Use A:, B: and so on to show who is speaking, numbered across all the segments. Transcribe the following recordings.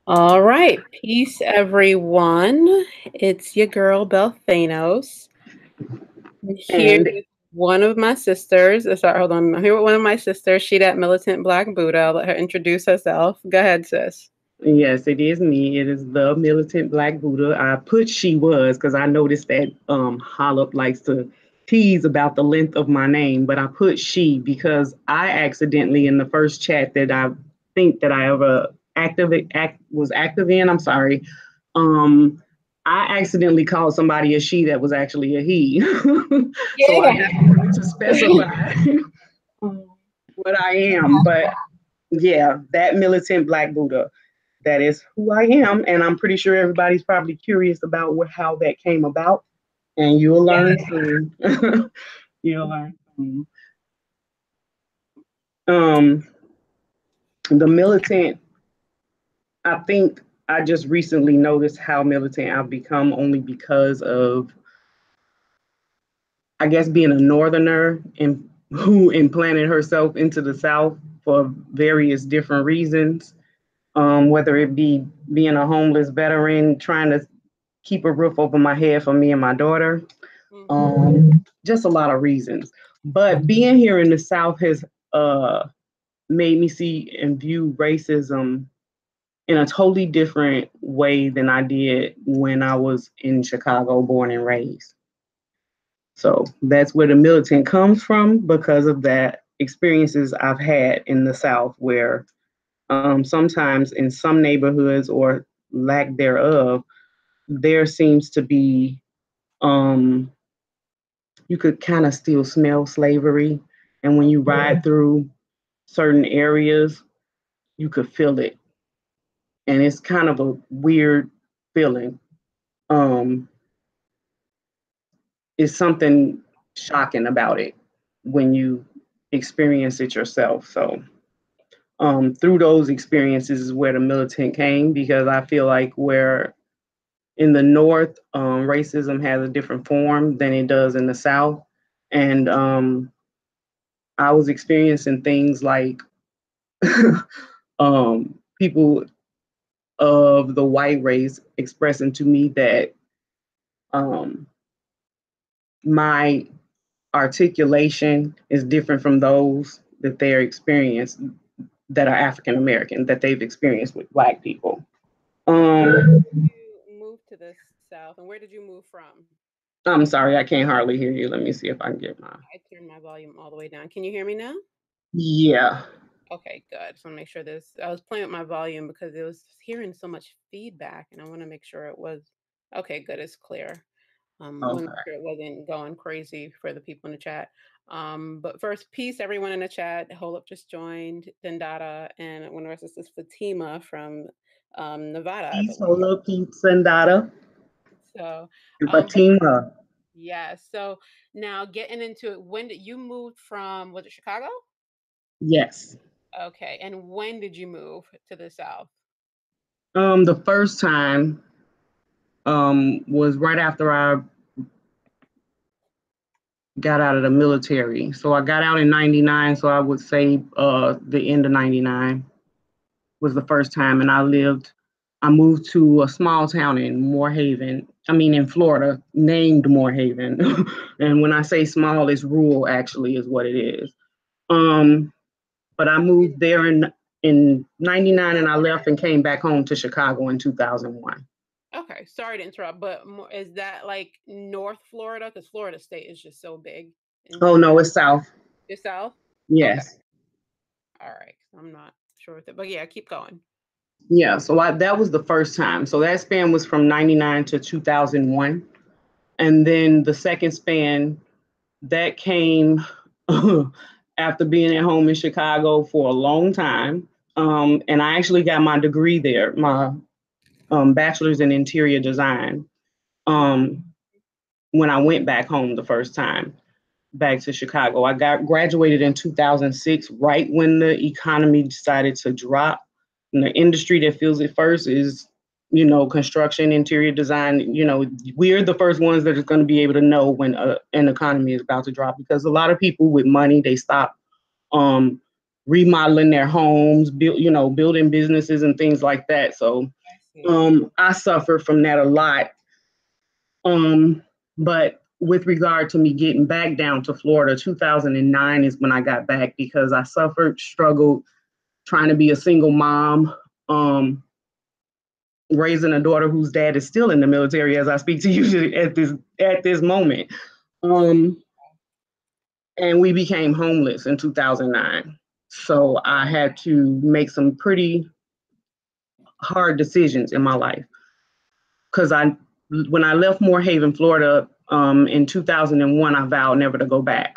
A: All right. Peace, everyone. It's your girl, Belle Thanos. I'm here
B: And
A: with one of my sisters. Sorry, hold on. I'm here with one of my sisters, SheDatMilitantBlkBuddha. I'll let her introduce herself. Go ahead, sis.
B: yes, it is me. It is the militant Black Buddha. I put she was because I noticed that Hollop likes to tease about the length of my name, but I put she because I accidentally in the first chat that I think that I ever was active in. I'm sorry. Um, I accidentally called somebody a she that was actually a he. So I
A: Yeah.
B: have to specify what I am. But yeah, that militant Black Buddha. That is who I am, and I'm pretty sure everybody's probably curious about how that came about, and you'll learn soon. You'll learn soon. Um, the militant, I think I just recently noticed how militant I've become only because of, I guess, being a northerner and who implanted herself into the South for various different reasons. Whether it be being a homeless veteran, trying to keep a roof over my head for me and my daughter. Just a lot of reasons. But being here in the South has made me see and view racism in a totally different way than I did when I was in Chicago, born and raised. So that's where the militant comes from because of that experiences I've had in the South, where sometimes in some neighborhoods or lack thereof, there seems to be um, you could kind of still smell slavery. And when you ride through certain areas, you could feel it. And it's kind of a weird feeling. Um, it's something shocking about it when you experience it yourself. So through those experiences is where the militant came, because I feel like where in the North, racism has a different form than it does in the South. And I was experiencing things like people of the white race expressing to me that um, my articulation is different from those that they're experienced that are African American that they've experienced with Black people. Um,
A: You moved to the South, and where did you move from?
B: I'm sorry, I can't hardly hear you. Let me see if I can get my.
A: I turned my volume all the way down. Can you hear me now?
B: Yeah.
A: Okay, good. Just want to make sure this. I was playing with my volume because it was hearing so much feedback, and I want to make sure it was okay. Good, it's clear. Want to make
B: Okay.
A: sure it wasn't going crazy for the people in the chat. But first, peace, everyone in the chat. Hold up, just joined Dendata, and one of our sisters, Fatima from Nevada, I
B: Peace,
A: believe.
B: Holo, Peeps, and Dada,
A: So,
B: and
A: but
B: Fatima.
A: yeah. So now getting into it, when did you move from? Was it Chicago?
B: Yes.
A: Okay, and when did you move to the South?
B: The first time was right after I got out of the military. So I got out in 99. So I would say the end of 99 was the first time. And I moved to a small town in Moorhaven. I mean, in Florida, named Moorhaven. And when I say small, it's rural, actually, is what it is. Um, but I moved there in 99 and I left and came back home to Chicago in 2001.
A: Okay, sorry to interrupt, but is that like North Florida? Because Florida State is just so big in
B: Oh,
A: general.
B: no, it's south.
A: You're South? Okay,
B: Yes.
A: all right. I'm not sure with it, but yeah, keep going.
B: Yeah, so that was the first time. So that span was from 99 to 2001. And then the second span that came after being at home in Chicago for a long time. And I actually got my degree there, my bachelor's in interior design, um, when I went back home the first time, back to Chicago. I got graduated in 2006, right when the economy decided to drop. And the industry that feels it first is, construction, interior design. We're the first ones that are going to be able to know when an economy is about to drop, because a lot of people with money, they stop remodeling their homes, building businesses and things like that. So I suffered from that a lot. But with regard to me getting back down to Florida, 2009 is when I got back because I struggled trying to be a single mom, raising a daughter whose dad is still in the military as I speak to you at this moment. And we became homeless in 2009. So I had to make some pretty hard decisions in my life because when I left Moore Haven, Florida, in 2001, I vowed never to go back.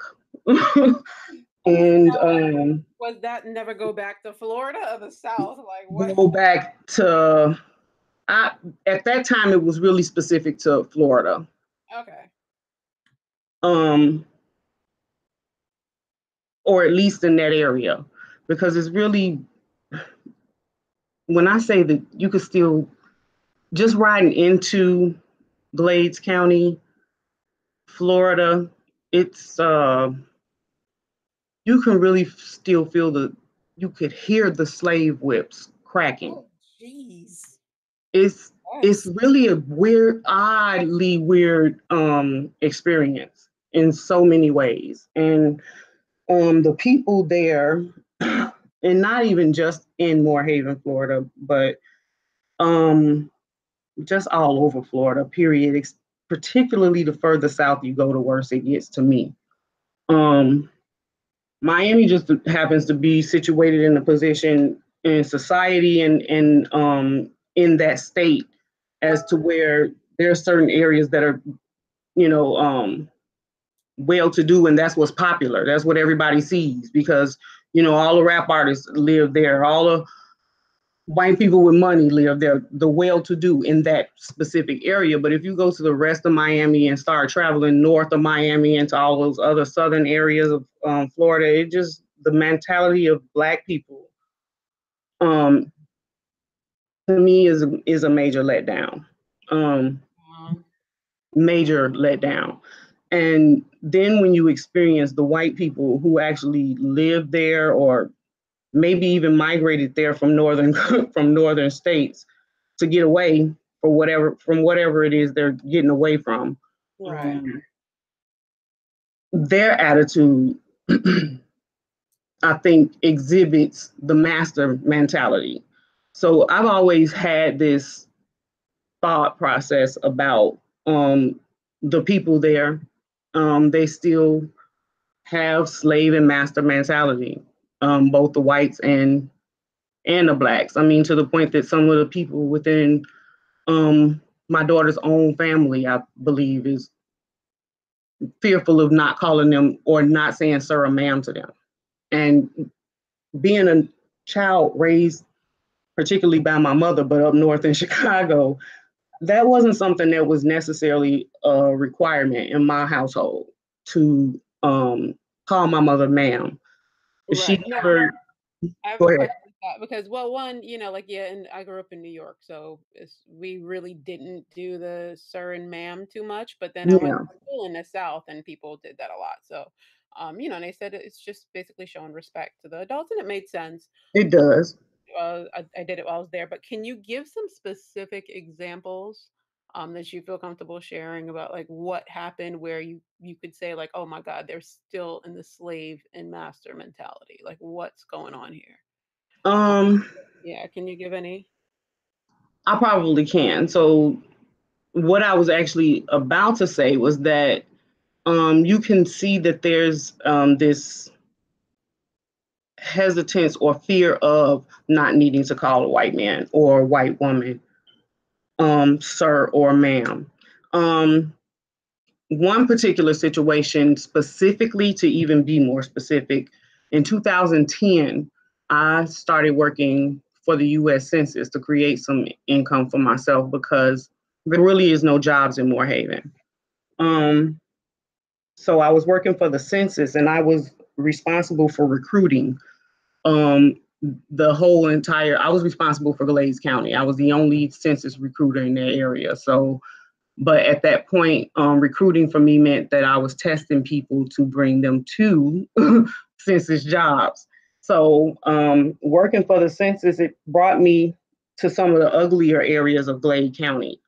B: And
A: was that never go back to Florida or the South? Like what?
B: Go back to at that time it was really specific to Florida.
A: Okay.
B: Or at least in that area, because it's really, when I say that you could still just riding into Glades County, Florida, it's you can really still feel you could hear the slave whips cracking.
A: Oh, jeez.
B: It's really a oddly weird experience in so many ways. And the people there, and not even just in Moore Haven, Florida, but just all over Florida, period. Particularly the further south you go, the worse it gets to me. Miami just happens to be situated in a position in society and in that state as to where there are certain areas that are, well-to-do, and that's what's popular. That's what everybody sees because, all the rap artists live there. All the white people with money live there, the well-to-do in that specific area. But if you go to the rest of Miami and start traveling north of Miami into all those other southern areas of Florida, the mentality of Black people, to me is a major letdown. Major letdown. And then when you experience the white people who actually live there or maybe even migrated there from northern states to get away from whatever it is they're getting away from.
A: Right.
B: Their attitude, I think, exhibits the master mentality. So I've always had this thought process about the people there. They still have slave and master mentality, both the whites and the Blacks. I mean, to the point that some of the people within my daughter's own family, I believe, is fearful of not calling them or not saying sir or ma'am to them. And being a child raised particularly by my mother, but up north in Chicago, that wasn't something that was necessarily a requirement in my household to call my mother ma'am.
A: Right.
B: She never.
A: I have
B: Go
A: a
B: ahead.
A: question because, well, one, and I grew up in New York, so we really didn't do the sir and ma'am too much. But then I went to school in the South, and people did that a lot. So, and they said it's just basically showing respect to the adults, and it made sense.
B: It does.
A: I did it while I was there, but can you give some specific examples that you feel comfortable sharing about like what happened where you could say like, oh my God, they're still in the slave and master mentality. Like what's going on here? Yeah, can you give any?
B: I probably can. So what I was actually about to say was that you can see that there's this hesitance or fear of not needing to call a white man or a white woman sir or ma'am. One particular situation specifically, to even be more specific, in 2010, I started working for the US Census to create some income for myself because there really is no jobs in Moore Haven. So I was working for the census and I was responsible for recruiting I was responsible for Glades County. I was the only census recruiter in that area. So, but at that point, recruiting for me meant that I was testing people to bring them to census jobs. So working for the census, it brought me to some of the uglier areas of Glade County.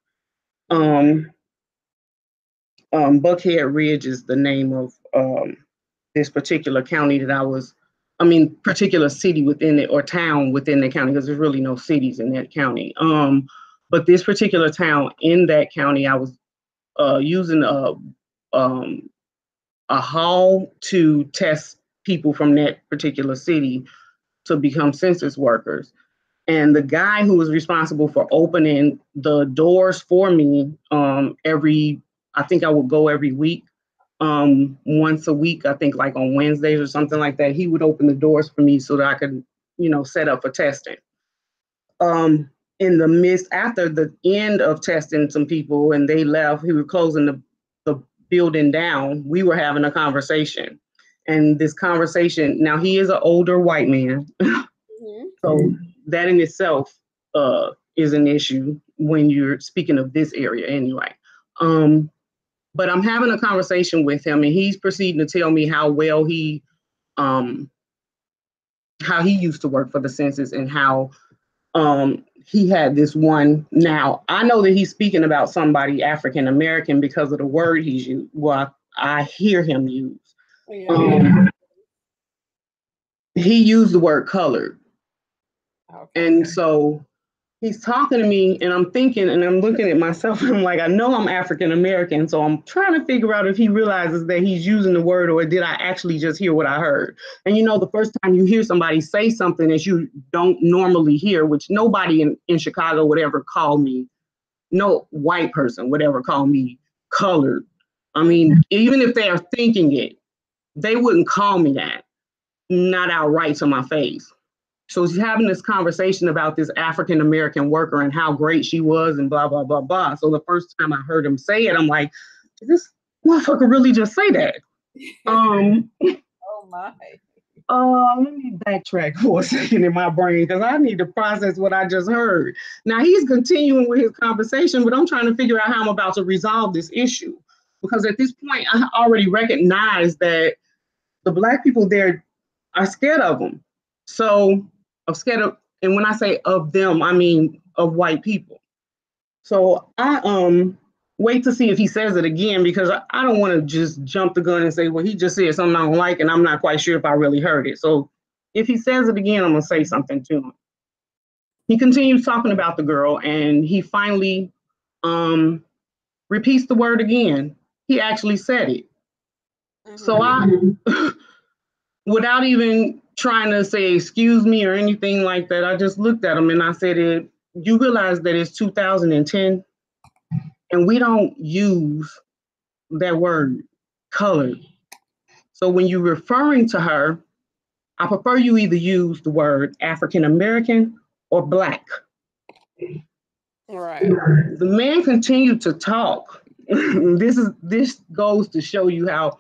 B: Buckhead Ridge is the name of this particular county that particular city within it, or town within the county, because there's really no cities in that county. But this particular town in that county, I was using a hall to test people from that particular city to become census workers. And the guy who was responsible for opening the doors for me, I think I would go every week, once a week, I think like on Wednesdays or something like that, he would open the doors for me so that I could, set up for testing. In the midst, after the end of testing some people and they left, he was closing the building down, we were having a conversation. And this conversation, now he is an older white man. So that in itself is an issue when you're speaking of this area anyway. But I'm having a conversation with him, and he's proceeding to tell me how well he used to work for the census, and how he had this one. Now, I know that he's speaking about somebody African American because of the word he's used. Well, I hear him use. He used the word colored. Okay. And so he's talking to me, and I'm thinking, and I'm looking at myself, and I'm like, I know I'm African American, so I'm trying to figure out if he realizes that he's using the word, or did I actually just hear what I heard? And the first time you hear somebody say something that you don't normally hear, which nobody in Chicago would ever call me, no white person would ever call me colored. I mean, even if they are thinking it, they wouldn't call me that, not outright to my face. So he's having this conversation about this African American worker and how great she was and blah, blah, blah, blah. So the first time I heard him say it, I'm like, did this motherfucker really just say that? Oh my. Let me backtrack for a second in my brain, because I need to process what I just heard. Now he's continuing with his conversation, but I'm trying to figure out how I'm about to resolve this issue. Because at this point, I already recognize that the Black people there are scared of him. So I'm scared of, and when I say of them, I mean of white people. So I wait to see if he says it again, because I don't want to just jump the gun and say, well, he just said something I don't like, and I'm not quite sure if I really heard it. So if he says it again, I'm gonna say something to him. He continues talking about the girl, and he finally repeats the word again. He actually said it. So I, without even trying to say excuse me or anything like that, I just looked at him and I said, you realize that it's 2010 and we don't use that word colored. So when you're referring to her, I prefer you either use the word African American or Black. Right. The man continued to talk. This goes to show you how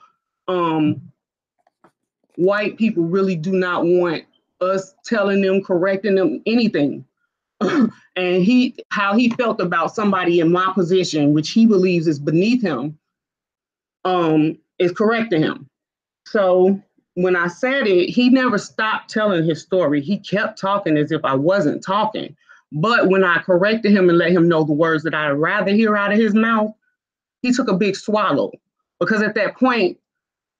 B: white people really do not want us telling them, correcting them, anything. And how he felt about somebody in my position, which he believes is beneath him, is correcting him. So when I said it, he never stopped telling his story. He kept talking as if I wasn't talking. But when I corrected him and let him know the words that I'd rather hear out of his mouth, he took a big swallow. Because at that point,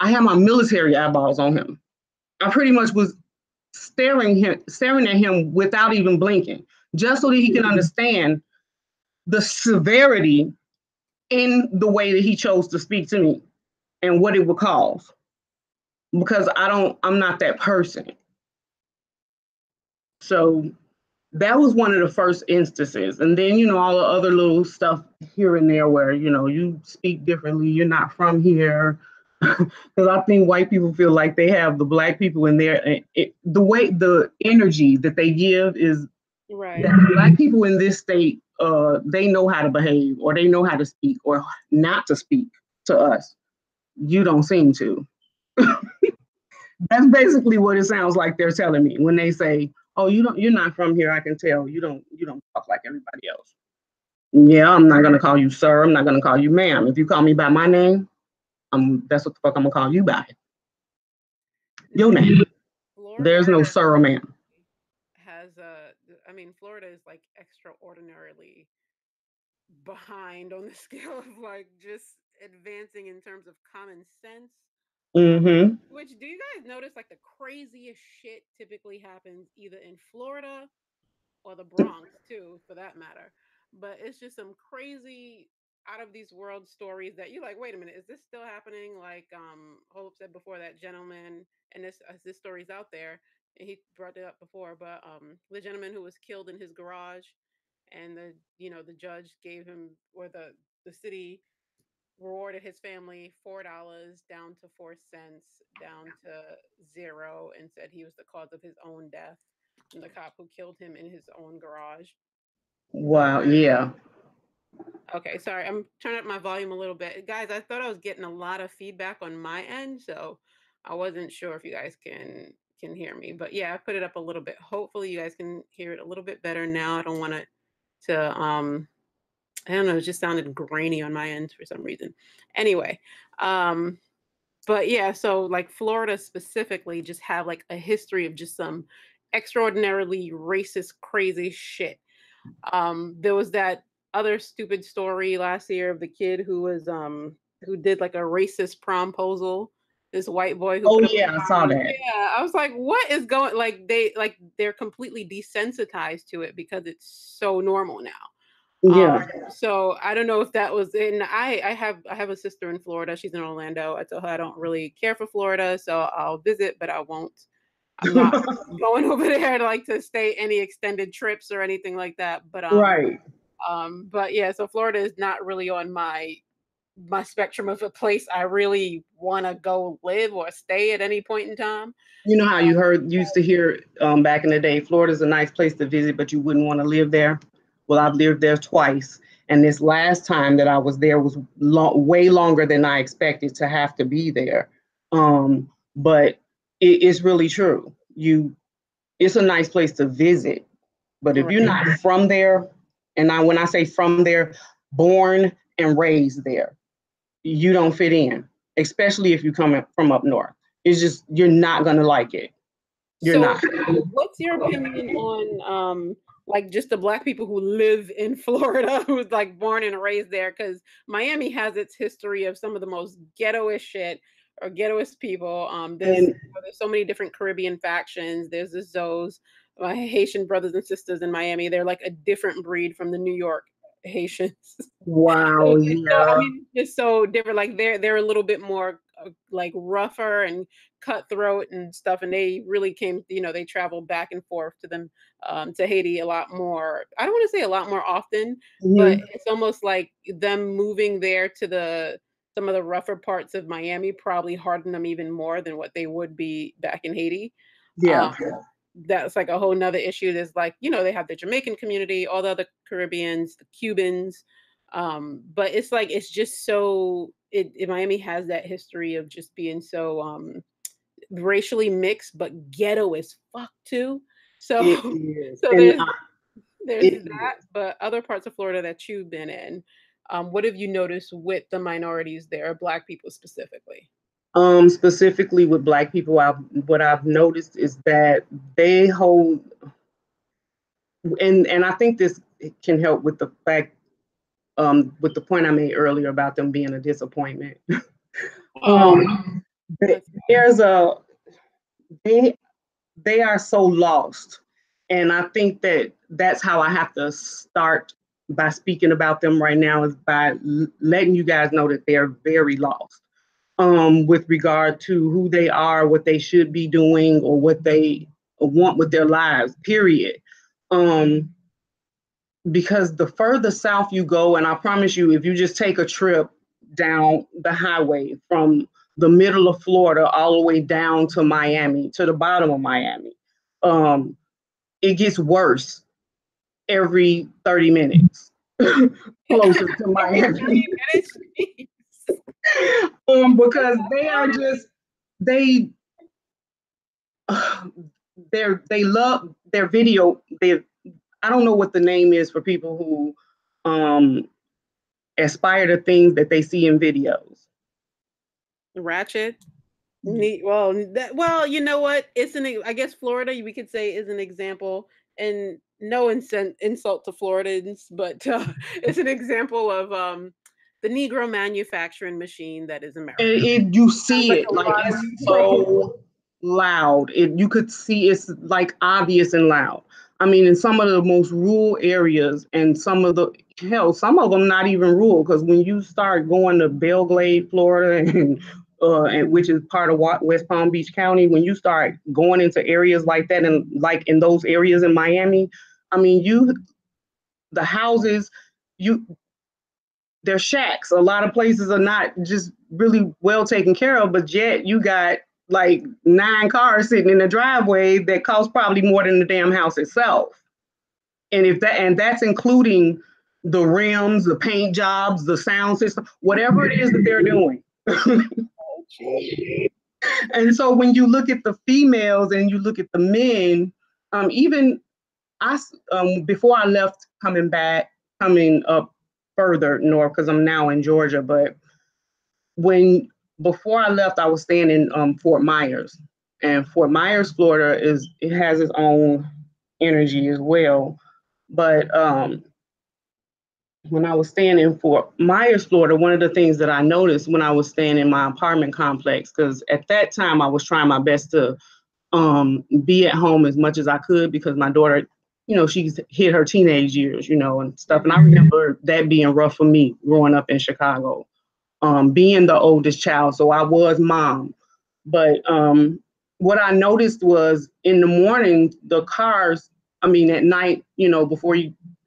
B: I had my military eyeballs on him. I pretty much was staring at him without even blinking, just so that he can understand the severity in the way that he chose to speak to me and what it would cause. Because I'm not that person. So that was one of the first instances. And then, all the other little stuff here and there where, you speak differently, you're not from here. Because I think white people feel like they have the Black people in there. The way, the energy that they give is right. That Black people in this state, they know how to behave, or they know how to speak, or not to speak to us. You don't seem to. That's basically what it sounds like they're telling me when they say, "Oh, you're not from here. I can tell you don't talk like everybody else." Yeah, I'm not gonna call you sir. I'm not gonna call you ma'am. If you call me by my name, that's what the fuck I'm gonna call you by. Your name.
A: Florida
B: There's no sir or ma'am.
A: has I mean, Florida is like extraordinarily behind on the scale of like just advancing in terms of common sense.
B: Mm-hmm.
A: Which do you guys notice like the craziest shit typically happens either in Florida or the Bronx too, for that matter. But it's just some crazy out of these world stories that you're like, wait a minute, is this still happening? Like Hope said before, that gentleman, and this story's out there, and he brought it up before, but the gentleman who was killed in his garage, and the judge gave him, or the city rewarded his family $4 down to 4 cents, down to zero, and said he was the cause of his own death from the cop who killed him in his own garage.
B: Wow. Yeah.
A: Okay, sorry, I'm turning up my volume a little bit. Guys, I thought I was getting a lot of feedback on my end, so I wasn't sure if you guys can hear me. But yeah, I put it up a little bit. Hopefully you guys can hear it a little bit better now. I don't want it to I don't know, it just sounded grainy on my end for some reason. Anyway, but yeah, so like Florida specifically just have like a history of just some extraordinarily racist, crazy shit. There was that other stupid story last year of the kid who did like a racist promposal. This white boy who
B: Oh
A: put up
B: yeah, I saw that.
A: yeah, I was like, what is going like they're completely desensitized to it because it's so normal now.
B: Yeah.
A: So I don't know if that was in I have a sister in Florida. She's in Orlando. I told her I don't really care for Florida, so I'll visit, but I won't. I'm not going over there to like to stay any extended trips or anything like that.
B: Right.
A: But yeah, so Florida is not really on my spectrum of a place I really want to go live or stay at any point in time.
B: You know how used to hear back in the day, Florida's a nice place to visit, but you wouldn't want to live there. Well, I've lived there twice, and this last time that I was there was way longer than I expected to have to be there. But it's really true. It's a nice place to visit, but if you're
A: Right.
B: not from there, and when I say from there, born and raised there, you don't fit in, especially if you come from up north. It's just, you're not going to like it. You're
A: So,
B: not.
A: what's your opinion on like just the black people who live in Florida who's like born and raised there? Because Miami has its history of some of the most ghettoest shit or ghettoest people.
B: And
A: There's so many different Caribbean factions. There's the Zoes, my Haitian brothers and sisters in Miami. They're like a different breed from the New York Haitians.
B: wow,
A: So I
B: yeah.
A: mean, it's so different. Like they're a little bit more like rougher and cutthroat and stuff. And they really came, they traveled back and forth to them to Haiti a lot more. I don't want to say a lot more often, but
B: Mhm.
A: it's almost like them moving there to the some of the rougher parts of Miami probably hardened them even more than what they would be back in Haiti. Um,
B: Yeah.
A: that's like a whole nother issue. There's like, they have the Jamaican community, all the other Caribbeans, the Cubans. But it's like it's just so Miami has that history of just being so racially mixed, but ghetto as fuck too. So
B: It is.
A: so
B: And
A: there's
B: it
A: that, but other parts of Florida that you've been in, what have you noticed with the minorities there, black people specifically?
B: specifically with black people, what I've noticed is that they hold, and I think this can help with the fact, with the point I made earlier about them being a disappointment.
A: Oh,
B: um,
A: that's
B: there's a they they are so lost, and I think that that's how I have to start by speaking about them right now, is by letting you guys know that they're very lost, with regard to who they are, what they should be doing, or what they want with their lives, period. um because the further south you go, and I promise you, if you just take a trip down the highway from the middle of Florida all the way down to Miami, to the bottom of Miami, um, it gets worse every 30 minutes closer to
A: every
B: Miami.
A: 30 minutes.
B: Because they are just, they they love their video. I don't know what the name is for people who aspire to things that they see in videos.
A: Ratchet. Neat. Well, well, you know what? I guess Florida, we could say, is an example, and no insult to Floridans, but it's an example of the Negro manufacturing machine that is America.
B: You
A: Sounds
B: see
A: like
B: it,
A: a
B: like
A: lot of
B: it's
A: Negro.
B: so loud. You could see it's like obvious and loud. I mean, in some of the most rural areas, and some of them not even rural, because when you start going to Belglade, Florida, and which is part of West Palm Beach County, when you start going into areas like that, and like in those areas in Miami, I mean, the houses, you they're shacks. A lot of places are not just really well taken care of, but yet you got like 9 cars sitting in the driveway that cost probably more than the damn house itself. And that's including the rims, the paint jobs, the sound system, whatever it is that they're doing. And so when you look at the females and you look at the men, even I before I left, coming up further north, because I'm now in Georgia, but when before I left, I was staying in Fort Myers, and Fort Myers, Florida, it has its own energy as well. But when I was staying in Fort Myers, Florida, one of the things that I noticed when I was staying in my apartment complex, because at that time I was trying my best to be at home as much as I could, because my daughter, she's hit her teenage years, and stuff. And I remember that being rough for me growing up in Chicago, being the oldest child. So I was mom. But what I noticed was in the morning, the cars, at night, before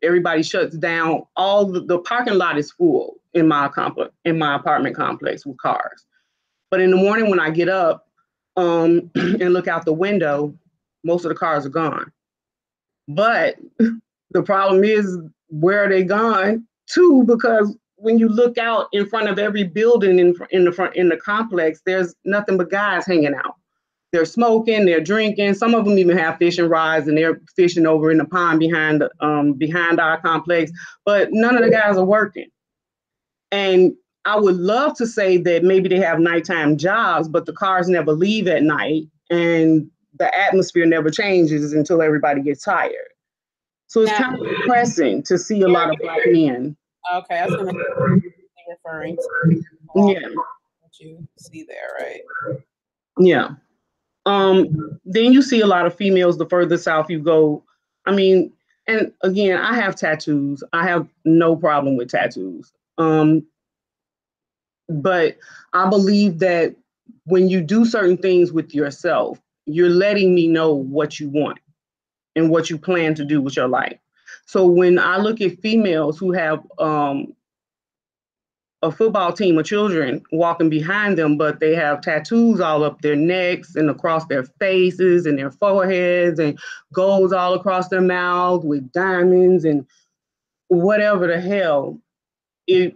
B: everybody shuts down, all the parking lot is full in my apartment complex with cars. But in the morning when I get up and look out the window, most of the cars are gone. But the problem is, where are they gone to? Because when you look out in front of every building in the complex, there's nothing but guys hanging out. They're smoking, they're drinking. Some of them even have fishing rods, and they're fishing over in the pond behind our complex. But none of the guys are working. And I would love to say that maybe they have nighttime jobs, but the cars never leave at night, and the atmosphere never changes until everybody gets tired. So it's
A: Now,
B: kind of depressing to see a lot of Black men.
A: okay, I was going to be referring to
B: Yeah,
A: what you see there, right?
B: yeah. Then you see a lot of females the further south you go. I mean, and again, I have tattoos. I have no problem with tattoos. But I believe that when you do certain things with yourself, you're letting me know what you want and what you plan to do with your life. So when I look at females who have a football team of children walking behind them, but they have tattoos all up their necks and across their faces and their foreheads, and golds all across their mouth with diamonds and whatever the hell, it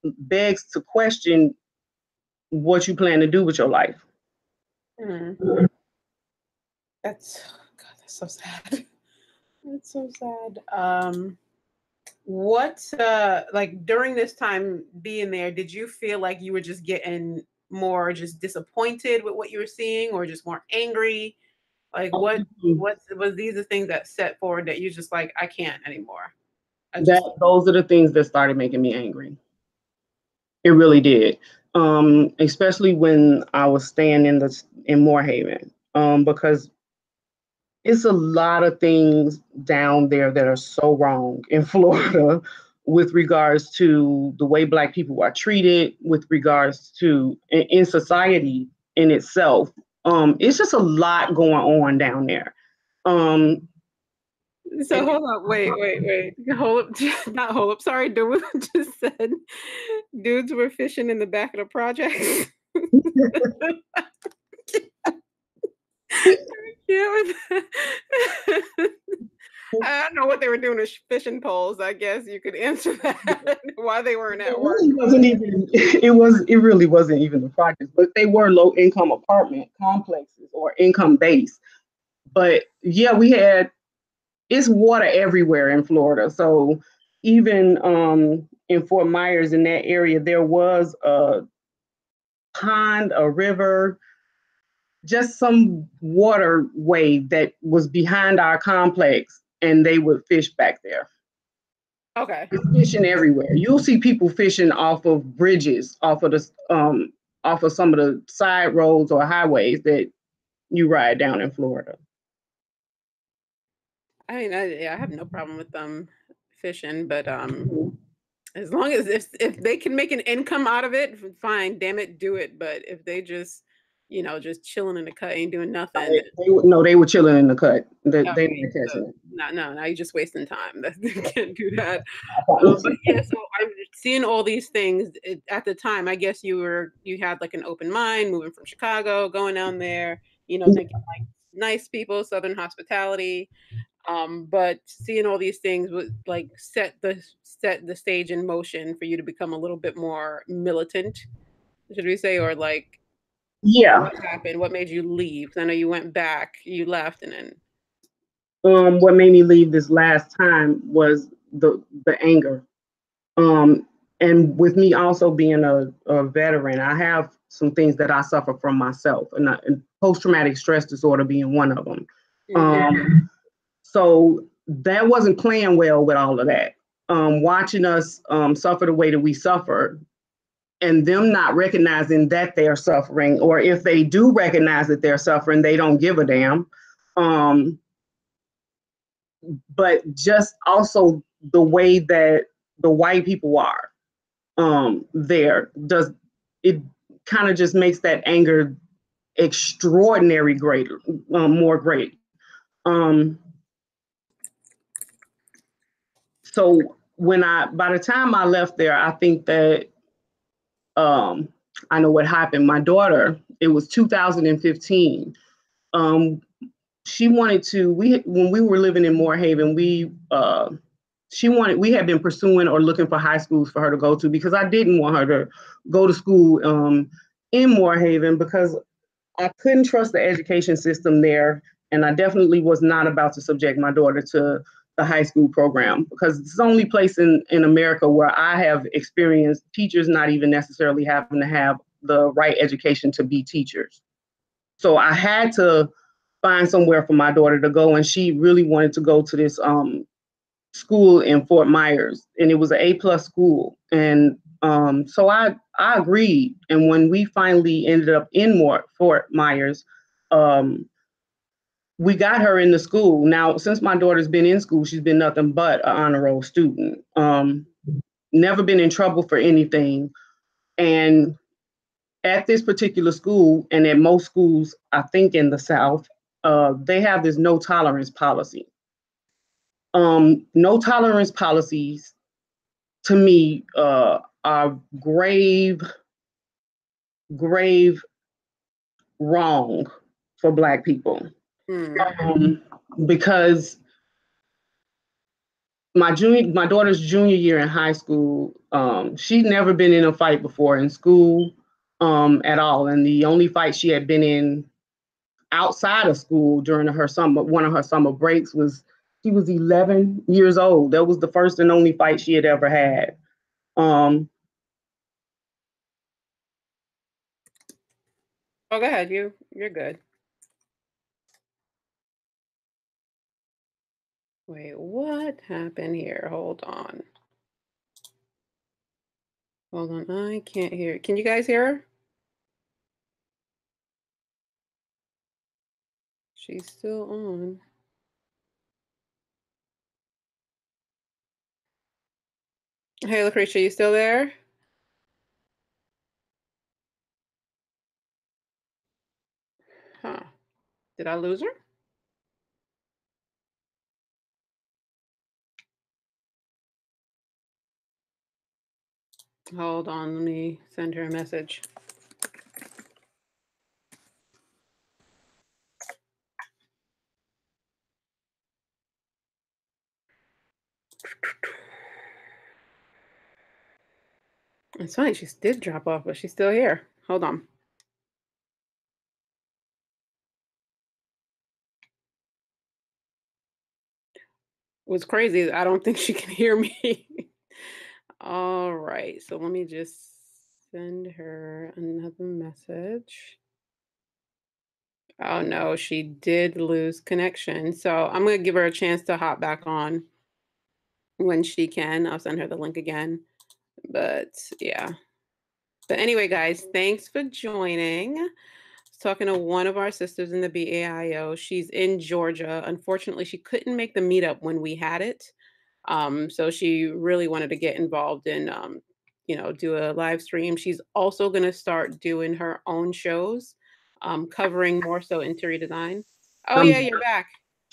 B: begs to question what you plan to do with your life.
A: Hmm. That's God, that's so sad. That's so sad. What like during this time being there, did you feel like you were just getting more just disappointed with what you were seeing, or just more angry? Like what was these the things that set forward that you just like, I can't anymore? I just
B: Those are the things that started making me angry. It really did. Especially when I was staying in Moorhaven, because it's a lot of things down there that are so wrong in Florida with regards to the way Black people are treated, with regards to in society in itself. It's just a lot going on down there. Um,
A: So hold up, wait. Hold up, not hold up. Sorry, dude just said dudes were fishing in the back of the projects. Yeah, I don't know what they were doing with fishing poles. I guess you could answer that. Why they weren't
B: It
A: at work.
B: really wasn't even. It really wasn't even the projects, but they were low income apartment complexes or income based. But yeah, it's water everywhere in Florida. So even in Fort Myers in that area, there was a pond, a river, just some waterway that was behind our complex, and they would fish back there.
A: Okay.
B: It's fishing everywhere. You'll see people fishing off of bridges, off of some of the side roads or highways that you ride down in Florida.
A: I mean, yeah, I have no problem with them fishing, but as long as if they can make an income out of it, fine, damn it, do it. But if they just, just chilling in the cut, ain't doing nothing.
B: No, they were chilling in the cut. They
A: Okay,
B: weren't
A: so
B: catching it.
A: no, you're just wasting time. You can't do that. But yeah, so I'm seeing all these things at the time. I guess you had like an open mind, moving from Chicago, going down there, thinking like nice people, Southern hospitality. But seeing all these things would like set the stage in motion for you to become a little bit more militant, should we say, or like
B: Yeah.
A: what happened? What made you leave? 'Cause I know you went back, you left, and then
B: What made me leave this last time was the anger. Um, and with me also being a veteran, I have some things that I suffer from myself, and post traumatic stress disorder being one of them.
A: Mhm.
B: So that wasn't playing well with all of that. Watching us suffer the way that we suffered, and them not recognizing that they're suffering, or if they do recognize that they're suffering, they don't give a damn. Um, but just also the way that the white people are there does it kind of just makes that anger extraordinary greater, more great. Um, so by the time I left there, I think that um, I know what happened. My daughter, it was 2015. Um, she wanted to. When we were living in Moorhaven, we had been pursuing or looking for high schools for her to go to, because I didn't want her to go to school in Moorhaven, because I couldn't trust the education system there, and I definitely was not about to subject my daughter to the high school program, because it's the only place in America where I have experienced teachers not even necessarily having to have the right education to be teachers. So I had to find somewhere for my daughter to go, and she really wanted to go to this school in Fort Myers, and it was an A+ school. And so I agreed. And when we finally ended up in Fort Myers, um, we got her in the school. Now, since my daughter's been in school, she's been nothing but an honor roll student. Never been in trouble for anything. And at this particular school, and at most schools, I think in the South, they have this no tolerance policy. No tolerance policies to me are grave wrong for Black people.
A: Mm.
B: Um, because my daughter's junior year in high school, she'd never been in a fight before in school at all. And the only fight she had been in outside of school during one of her summer breaks was, she was 11 years old. That was the first and only fight she had ever had. Um,
A: Oh, go ahead. You're good. Wait, what happened here? Hold on. Hold on. I can't hear. Can you guys hear her? She's still on. Hey, Lucretia, you still there? Huh. Did I lose her? Hold on. Let me send her a message. It's fine. She did drop off, but she's still here. Hold on. What's crazy is I don't think she can hear me. All right. So let me just send her another message. Oh no, she did lose connection. So I'm gonna give her a chance to hop back on when she can. I'll send her the link again. But yeah. But anyway, guys, thanks for joining. I was talking to one of our sisters in the BAIO. She's in Georgia. Unfortunately, she couldn't make the meetup when we had it. So she really wanted to get involved in, do a live stream. She's also going to start doing her own shows, covering more so interior design. Oh
B: I'm
A: yeah, you're back.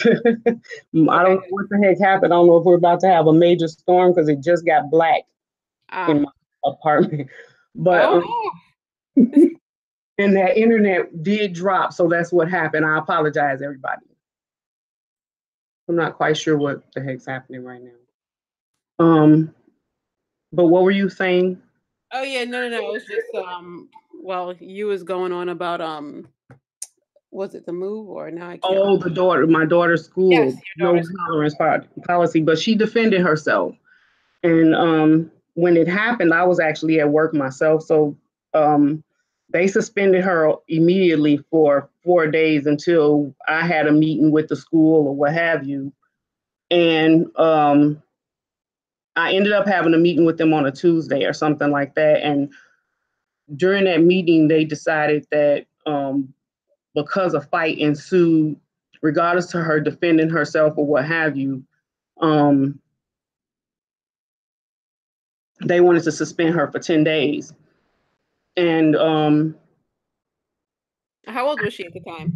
B: I don't
A: Okay.
B: know what the heck happened. I don't know if we're about to have a major storm because it just got black in
A: Ah.
B: my apartment. But
A: Oh no.
B: and that internet did drop, so that's what happened. I apologize, everybody. I'm not quite sure what the heck's happening right now. But what were you saying?
A: Oh yeah, no. It was just well, you was going on about was it the move or now I can't
B: Oh,
A: remember.
B: the daughter, my daughter's
A: Yes,
B: school,
A: your
B: no
A: daughter's school.
B: tolerance policy, but she defended herself. And when it happened, I was actually at work myself. So they suspended her immediately for 4 days until I had a meeting with the school or what have you. And I ended up having a meeting with them on a Tuesday or something like that. And during that meeting, they decided that because a fight ensued, regardless to her defending herself or what have you, um, they wanted to suspend her for 10 days. And
A: How old was she at the time?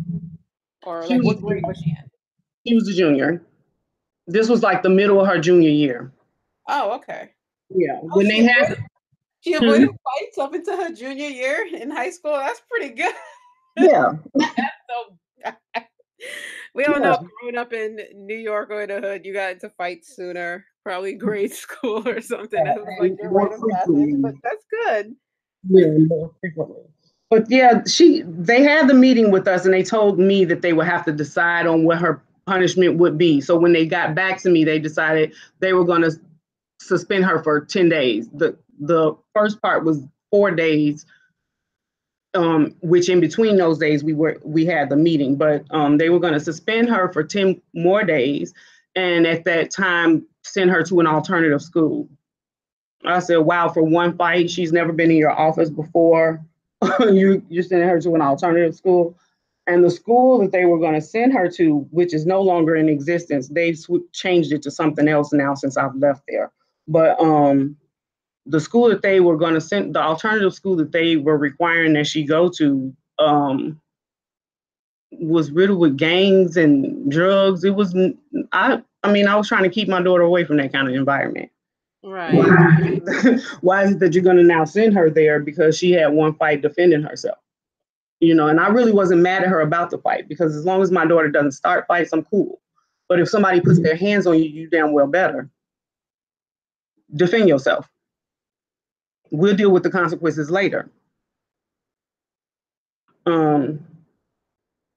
A: Or
B: she
A: like
B: was
A: what grade was she in?
B: she was a junior. This was like the middle of her junior year.
A: Oh, okay.
B: Yeah,
A: Oh,
B: when they had
A: she
B: hmm,
A: avoided fights up into her junior year in high school. That's pretty good.
B: yeah,
A: So we all know
B: yeah,
A: growing up in New York or in the hood, you got into fights sooner, probably grade school or something. That was like
B: and
A: your rite
B: more
A: of passage, but
B: frequently.
A: that's good.
B: Yeah, more frequently. But yeah, they had the meeting with us and they told me that they would have to decide on what her punishment would be. So when they got back to me, they decided they were going to suspend her for 10 days. The first part was 4 days, which in between those days we had the meeting, but they were going to suspend her for 10 more days, and at that time send her to an alternative school. I said, wow, for one fight, she's never been in your office before. You're sending her to an alternative school. And the school that they were going to send her to, which is no longer in existence, they've changed it to something else now since I've left there. But the school that they were going to send, the alternative school that they were requiring that she go to, was riddled with gangs and drugs. It was, I mean, I was trying to keep my daughter away from that kind of environment.
A: Right.
B: Why, why is it that you're going to now send her there because she had one fight defending herself? And I really wasn't mad at her about the fight because as long as my daughter doesn't start fights, I'm cool. But if somebody puts their hands on you, you damn well better defend yourself. We'll deal with the consequences later. Um,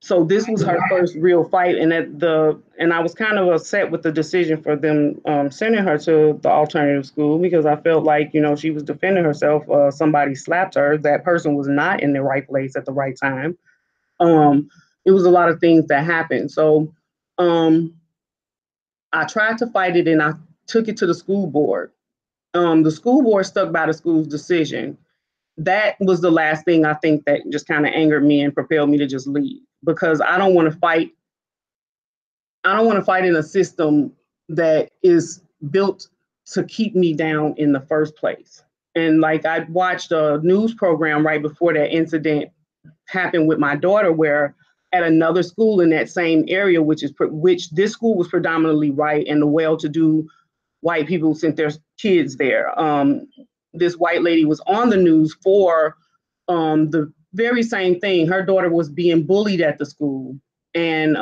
B: so this was her first real fight, and I was kind of upset with the decision for them sending her to the alternative school because I felt like she was defending herself. Somebody slapped her. That person was not in the right place at the right time. It was a lot of things that happened. So I tried to fight it, and I took it to the school board. The school board stuck by the school's decision. That was the last thing I think that just kind of angered me and propelled me to just leave because I don't want to fight. I don't want to fight in a system that is built to keep me down in the first place. And like I watched a news program right before that incident happened with my daughter, where at another school in that same area, which this school was predominantly white, and the well-to-do white people sent their kids there. This white lady was on the news for the very same thing. Her daughter was being bullied at the school, and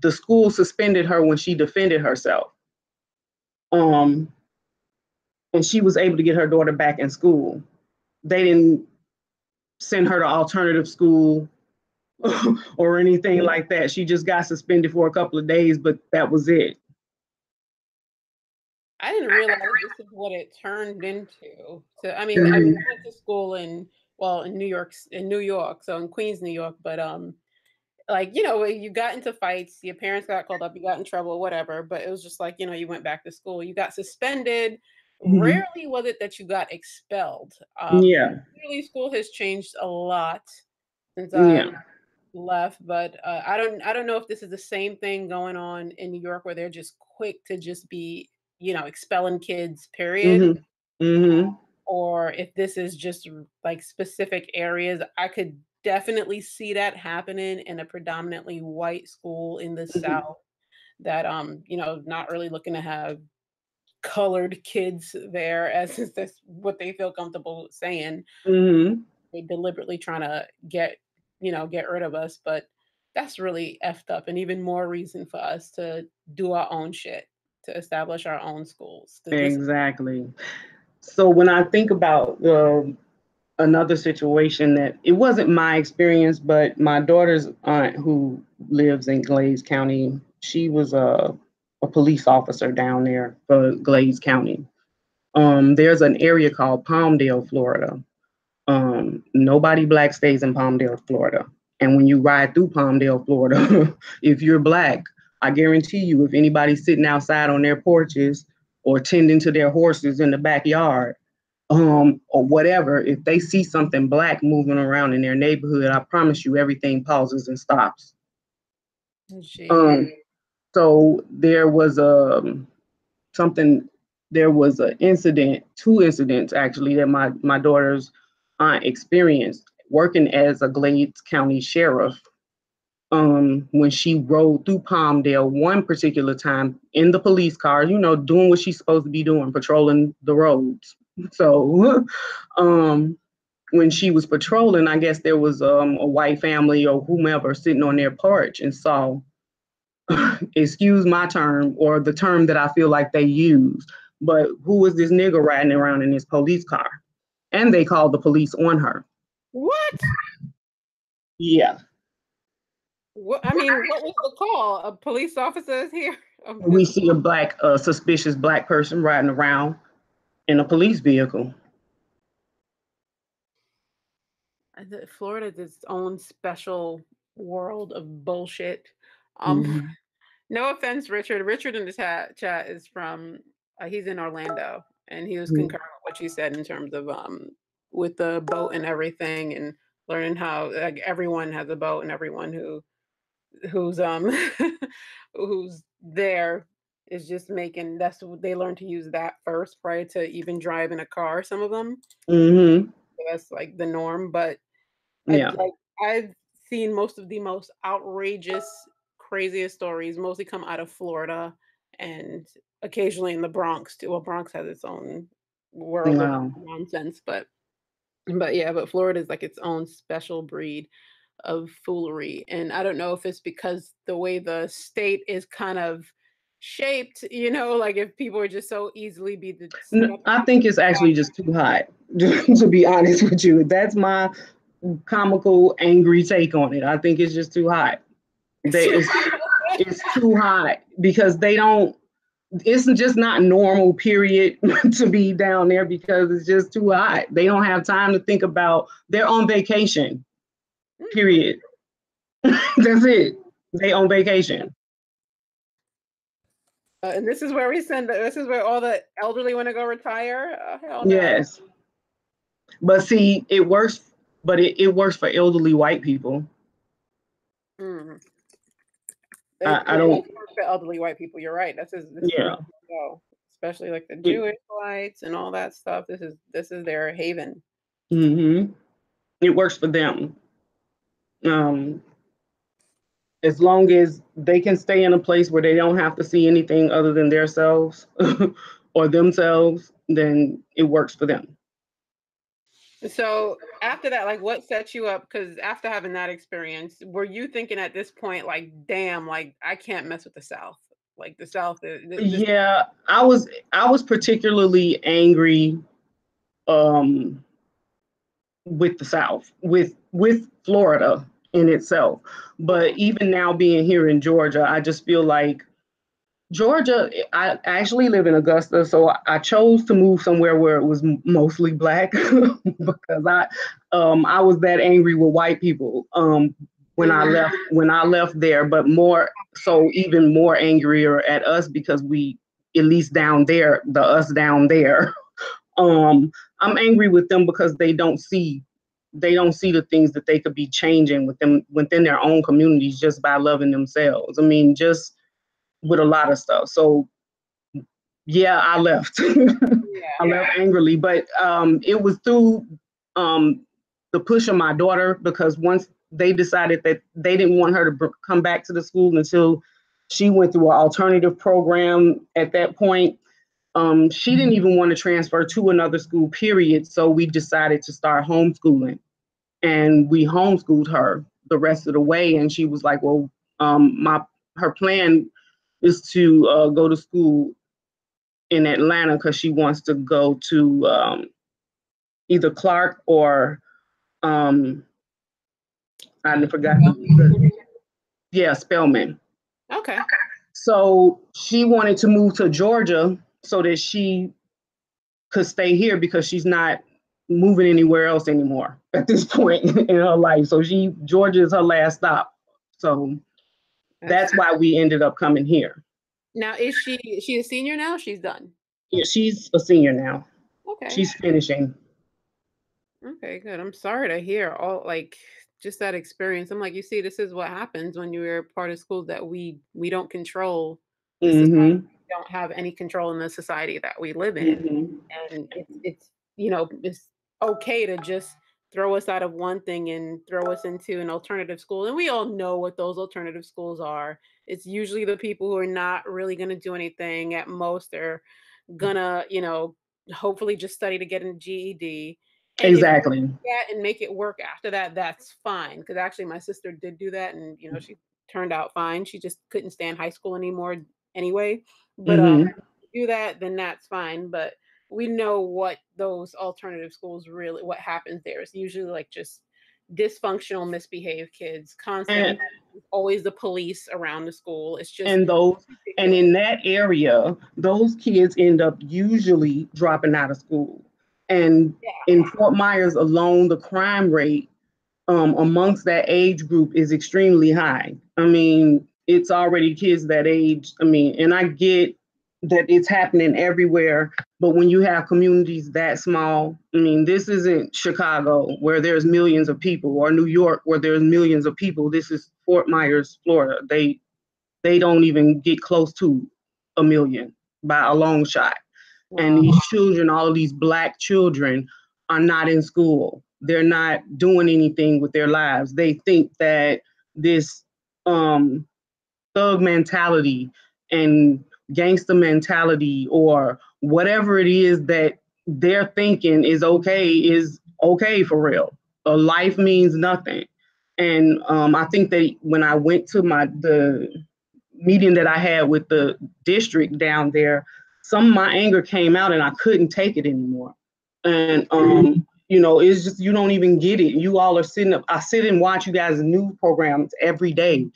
B: the school suspended her when she defended herself. Um, and she was able to get her daughter back in school. They didn't send her to alternative school or anything like that. She just got suspended for a couple of days, but that was it.
A: I didn't realize this is what it turned into. So I mean, I
B: Mhm.
A: went to school in well, in New York, so in Queens, New York, but like, you know, you got into fights, your parents got called up, you got in trouble, whatever, but it was just like, you know, you went back to school, you got suspended.
B: Mhm.
A: Rarely was it that you got expelled.
B: Yeah.
A: Clearly school has changed a lot since
B: Yeah.
A: I've left, but I don't know if this is the same thing going on in New York where they're just quick to just be, you know, expelling kids, period,
B: Mhm. Mhm.
A: or if this is just like specific areas. I could definitely see that happening in a predominantly white school in the
B: Mhm.
A: South that you know, not really looking to have colored kids there as is this what they feel comfortable saying.
B: Mhm.
A: They deliberately trying to get, you know, get rid of us, but that's really effed up and even more reason for us to do our own shit, to establish our own schools. This
B: Exactly. So when I think about another situation that it wasn't my experience, but my daughter's aunt who lives in Glades County, she was a police officer down there for Glades County. There's an area called Palmdale, Florida. Nobody black stays in Palmdale, Florida. And when you ride through Palmdale, Florida, if you're black, I guarantee you, if anybody's sitting outside on their porches or tending to their horses in the backyard, or whatever, if they see something black moving around in their neighborhood, I promise you, everything pauses and stops.
A: Jeez.
B: Um, so there was something. There was an incident, two incidents actually, that my daughter's aunt experienced working as a Glades County sheriff. When she rode through Palmdale one particular time in the police car, you know, doing what she's supposed to be doing, patrolling the roads. So, when she was patrolling, I guess there was a white family or whomever sitting on their porch and saw, excuse my term or the term that I feel like they use, but who was this nigger riding around in this police car? And they called the police on her.
A: What?
B: Yeah.
A: What, I mean, what was the call? A police officer is here.
B: We see a black, suspicious black person riding around in a police vehicle.
A: Florida is its own special world of bullshit. Um,
B: Mm-hmm.
A: no offense, Richard. Richard in the chat is from he's in Orlando, and he was concurring with what you said in terms of with the boat and everything, and learning how like everyone has a boat, and everyone who's who's there is just making that's what they learn to use that first prior to even driving a car. Some of them,
B: Mm-hmm.
A: that's like the norm, but I
B: Yeah.
A: like I've seen most of the most outrageous, craziest stories mostly come out of Florida and occasionally in the Bronx too. Well, Bronx has its own world of
B: Wow.
A: nonsense, but yeah, but Florida is like its own special breed of foolery. And I don't know if it's because the way the state is kind of shaped, you know, like if people are just so easily be the swept.
B: I think it's actually just too hot, to be honest with you. That's my comical, angry take on it. I think it's just too hot. It's too hot because they don't. It's just not normal, period, to be down there because it's just too hot. They don't have time to think about. They're on vacation. Period. That's it. They on vacation.
A: And this is where this is where all the elderly want to go retire. Hell no.
B: Yes, but see, it works. But it works for elderly white people.
A: Mm.
B: I
A: It does
B: don't.
A: work for elderly white people. You're right. This is where
B: Yeah.
A: they go, especially like the
B: It,
A: Jewish whites and all that stuff. This is their haven.
B: mm-hmm. It works for them. Um, as long as they can stay in a place where they don't have to see anything other than themselves or themselves, then it works for them.
A: So after that, like what set you up? Because after having that experience, were you thinking at this point, like, damn, like I can't mess with the South? Like the South, this.
B: Yeah, I was particularly angry um, with the South, with Florida in itself. But
A: Mhm.
B: even now being here in Georgia, I just feel like Georgia, I actually live in Augusta, so I chose to move somewhere where it was mostly black because I was that angry with white people when I
A: Mhm.
B: left there, but more so even more angrier at us because we, at least down there, the us down there, um I'm angry with them because they don't see the things that they could be changing within their own communities just by loving themselves. I mean, just with a lot of stuff. So yeah, I left.
A: Yeah.
B: I left angrily, but it was through um, the push of my daughter because once they decided that they didn't want her to come back to the school until she went through an alternative program at that point. She didn't even want to transfer to another school, period. So we decided to start homeschooling and we homeschooled her the rest of the way. And she was like, well, my her plan is to go to school in Atlanta because she wants to go to either Clark or um, I forgot. Yeah, Spelman.
A: Okay.
B: So she wanted to move to Georgia so that she could stay here because she's not moving anywhere else anymore at this point in her life. So Georgia is her last stop. So
A: That's
B: that's why we ended up coming here.
A: now is she a senior now? She's done.
B: Yeah, she's a senior now.
A: Okay.
B: She's finishing.
A: Okay, good. I'm sorry to hear all like just that experience. I'm like, you see, this is what happens when you're part of schools that we don't control the society.
B: Mm-hmm.
A: We don't have any control in the society that we live in.
B: Mm-hmm.
A: And it's okay to just throw us out of one thing and throw us into an alternative school. And we all know what those alternative schools are. It's usually the people who are not really going to do anything. At most, they're gonna, hopefully just study to get a GED. And if
B: Exactly.
A: that and make it work after that, that's fine. Because actually, my sister did do that, and she turned out fine. She just couldn't stand high school anymore anyway. But
B: Mm-hmm.
A: do that, then that's fine. But we know what those alternative schools really what happens there. It's usually like just dysfunctional, misbehaved kids, constantly
B: And
A: always the police around the school. It's just
B: and those and
A: ridiculous.
B: in that area, those kids end up usually dropping out of school. And
A: Yeah.
B: in Fort Myers alone, the crime rate amongst that age group is extremely high. I mean, it's already kids that age. I mean, and I get that it's happening everywhere, but when you have communities that small, I mean, this isn't Chicago where there's millions of people or New York where there's millions of people. This is Fort Myers, Florida. They don't even get close to a million by a long shot. And
A: Wow.
B: these children, all of these black children, are not in school. They're not doing anything with their lives. They think that this um, thug mentality and gangster mentality or whatever it is that they're thinking is okay for real. A life means nothing. And I think that when I went to the meeting that I had with the district down there, some of my anger came out and I couldn't take it anymore. And it's just you don't even get it. You all are sitting up. I sit and watch you guys' news programs every day,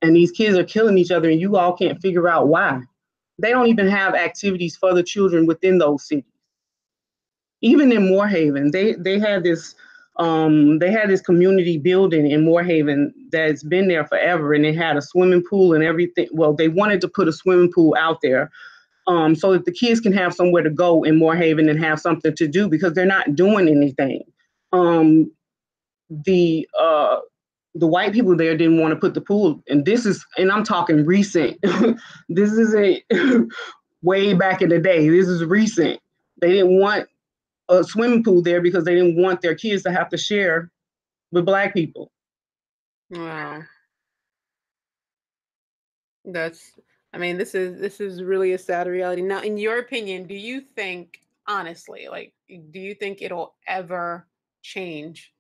B: and these kids are killing each other, and you all can't figure out why. They don't even have activities for the children within those cities. Even in Moorhaven, they had this community building in Moorhaven that's been there forever, and it had a swimming pool and everything. Well, they wanted to put a swimming pool out there so that the kids can have somewhere to go in Moorhaven and have something to do because they're not doing anything. Um, the uh, the white people there didn't want to put the pool, and I'm talking recent. This isn't way back in the day. This is recent. They didn't want a swimming pool there because they didn't want their kids to have to share with black people.
A: Wow. That's I mean, this is really a sad reality. Now, in your opinion, do you think honestly, like do you think it'll ever change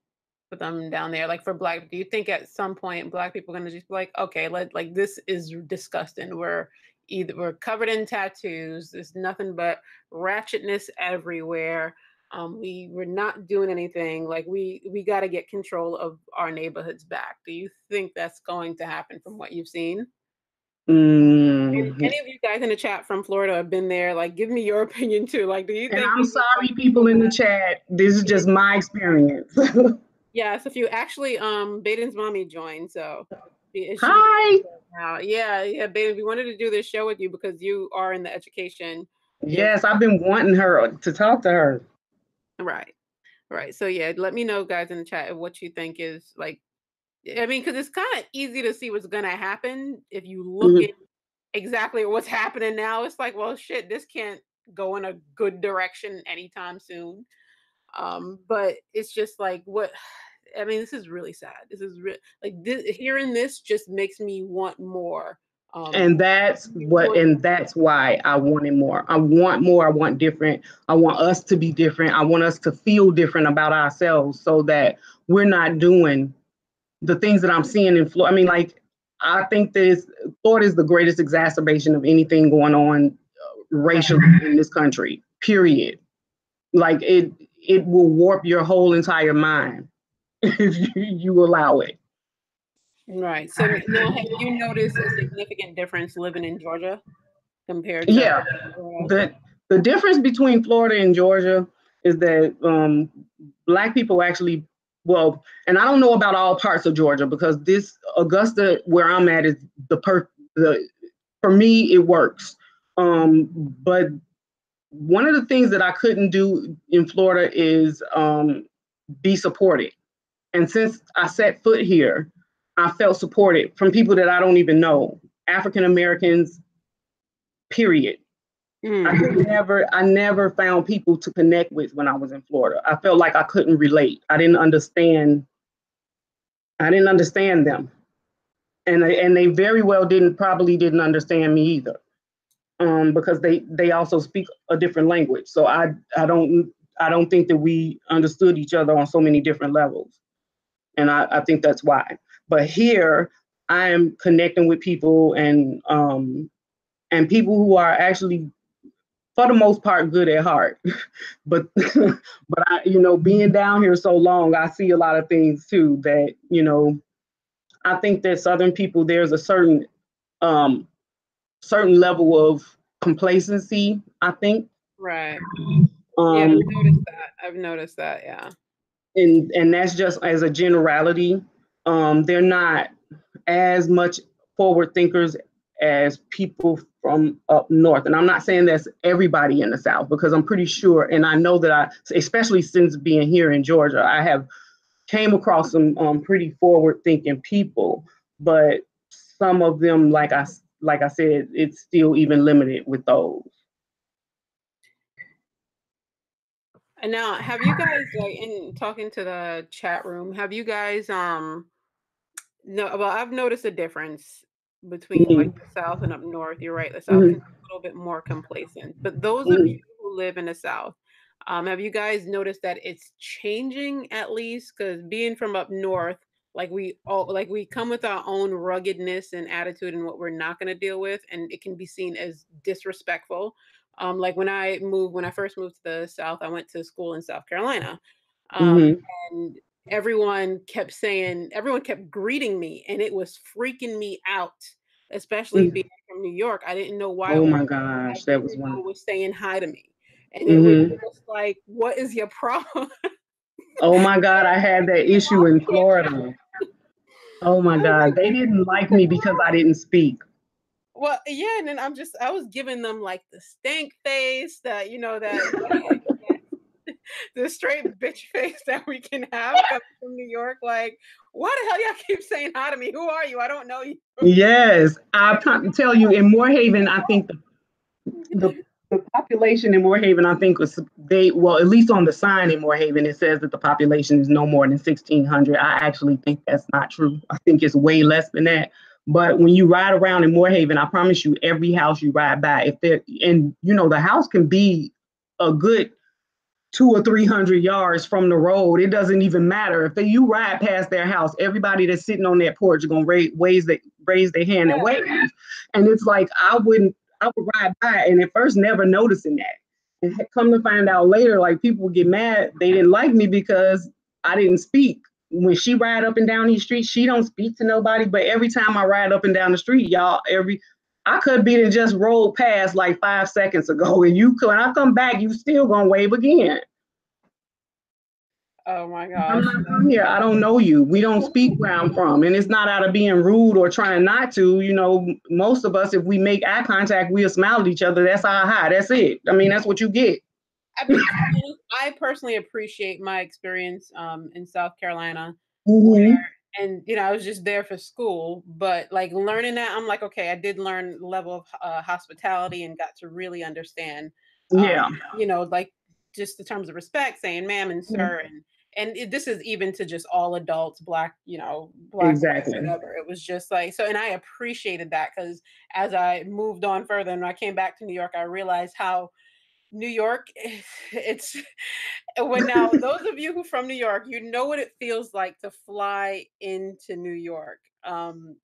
A: for them down there? Like for black, do you think at some point black people are gonna just be like, okay, like this is disgusting. We're covered in tattoos, there's nothing but ratchetness everywhere. We're not doing anything. Like we gotta get control of our neighborhoods back. Do you think that's going to happen from what you've seen? any of you guys in the chat from Florida have been there, like, give me your opinion too. Like, do you
B: And
A: think
B: I'm
A: people
B: sorry, people in the chat. This is just my experience.
A: Yes, if you actually, Baden's mommy joined, so she was
B: Hi.
A: now. Yeah, Baden, we wanted to do this show with you because you are in the education field.
B: Yes, I've been wanting her to talk to her.
A: Right. So yeah, let me know, guys, in the chat what you think is like. I mean, because it's kind of easy to see what's gonna happen if you look at exactly what's happening now. It's like, well, shit, this can't go in a good direction anytime soon. But it's just like what I mean, this is really sad. This is like hearing this just makes me want more.
B: And that's why I wanted more. I want more. I want different. I want us to be different. I want us to feel different about ourselves so that we're not doing the things that I'm seeing in Florida. I mean, like, I think Florida is the greatest exacerbation of anything going on racially in this country, period. Like, it will warp your whole entire mind if you allow it.
A: Right. So now, have you noticed a significant difference living in Georgia compared to?
B: Yeah, the difference between Florida and Georgia is that Black people actually, well, and I don't know about all parts of Georgia because this Augusta, where I'm at, is for me it works. But one of the things that I couldn't do in Florida is be supported. And since I set foot here, I felt supported from people that I don't even know, African Americans, period. I never found people to connect with when I was in Florida. I felt like I couldn't relate. I didn't understand them. And they very well probably didn't understand me either. Because they also speak a different language. So I don't think that we understood each other on so many different levels. And I think that's why. But here I am connecting with people and people who are actually, for the most part, good at heart. but I, being down here so long, I see a lot of things too that, I think that Southern people, there's a certain level of complacency, I think.
A: Right. Yeah, I've noticed that. Yeah.
B: And that's just as a generality. They're not as much forward thinkers as people from up north. And I'm not saying that's everybody in the South, because I'm pretty sure, and I know that especially since being here in Georgia, I have came across some pretty forward thinking people, but some of them, like I said, it's still even limited with those.
A: And now, have you guys, like, in talking to the chat room, have you guys no, well, I've noticed a difference between like the South and up north. You're right, the South can be a little bit more complacent. But those of you who live in the South, have you guys noticed that it's changing at least? Because being from up north, like we come with our own ruggedness and attitude and what we're not going to deal with, and it can be seen as disrespectful. Like when I first moved to the South, I went to school in South Carolina, and everyone kept greeting me, and it was freaking me out, especially being from New York. I didn't know why.
B: Oh my gosh, that was one.
A: Was saying hi to me, and it was just like, what is your problem?
B: Oh my God, I had that issue in Florida. Oh my God, they didn't like me because I didn't speak.
A: Well, yeah, and then I was giving them like the stank face, that that the straight bitch face that we can have coming from New York. Like, why the hell y'all keep saying hi to me? Who are you? I don't know you.
B: Yes, I tell you, in Moorhaven, I think the population in Moorhaven, I think at least on the sign in Moorhaven, it says that the population is no more than 1,600. I actually think that's not true. I think it's way less than that. But when you ride around in Moorhaven, I promise you, every house you ride by, the house can be a good 200 or 300 yards from the road. It doesn't even matter. If you ride past their house, everybody that's sitting on that porch is going to raise their hand and wave. And it's like, I would ride by and at first never noticing that. And come to find out later, like, people would get mad. They didn't like me because I didn't speak. When she ride up and down these streets, she don't speak to nobody. But every time I ride up and down the street, y'all, I could be to just rolled past like 5 seconds ago, and when I come back, you still gonna wave again.
A: Oh my
B: I'm
A: gosh.
B: not from here. I don't know you. We don't speak where I'm from. And it's not out of being rude or trying not to. You know, most of us, if we make eye contact, we'll smile at each other. That's our hi. That's it. I mean, that's what you get.
A: I personally appreciate my experience in South Carolina,
B: Mm-hmm.
A: where, and I was just there for school, but like learning that, I'm like, okay, I did learn the level of hospitality and got to really understand,
B: Yeah.
A: like just the terms of respect, saying ma'am and sir, and this is even to just all adults, black, black, white,
B: Exactly.
A: whatever. It was just like so, and I appreciated that because as I moved on further and I came back to New York, I realized how New York, it's when now those of you who from New York, you know what it feels like to fly into New York.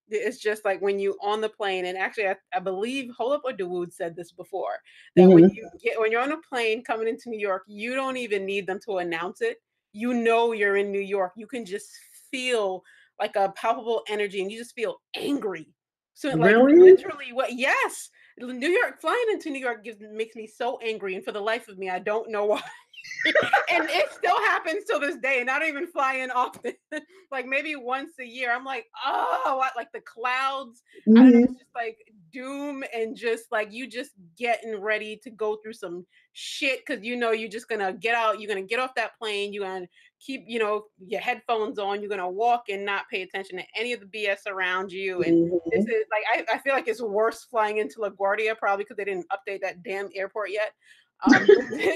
A: It's just like when you on the plane, and actually, I believe Hold Up or Dawood said this before that
B: Mm-hmm.
A: when you're on a plane coming into New York, you don't even need them to announce it. You know you're in New York. You can just feel like a palpable energy, and you just feel angry. So like
B: Really?
A: literally, what? Yes, New York, flying into New York makes me so angry, and for the life of me, I don't know why. And it still happens till this day, and I don't even fly in often. Like maybe once a year. I'm like, oh, what? Like the clouds. I don't know.
B: Mm-hmm.
A: It's just like doom and just like you just getting ready to go through some shit because you're just gonna get out. You're gonna get off that plane. You're gonna keep your headphones on. You're gonna walk and not pay attention to any of the BS around you. And this
B: Mm-hmm.
A: is like I feel like it's worse flying into LaGuardia probably because they didn't update that damn airport yet.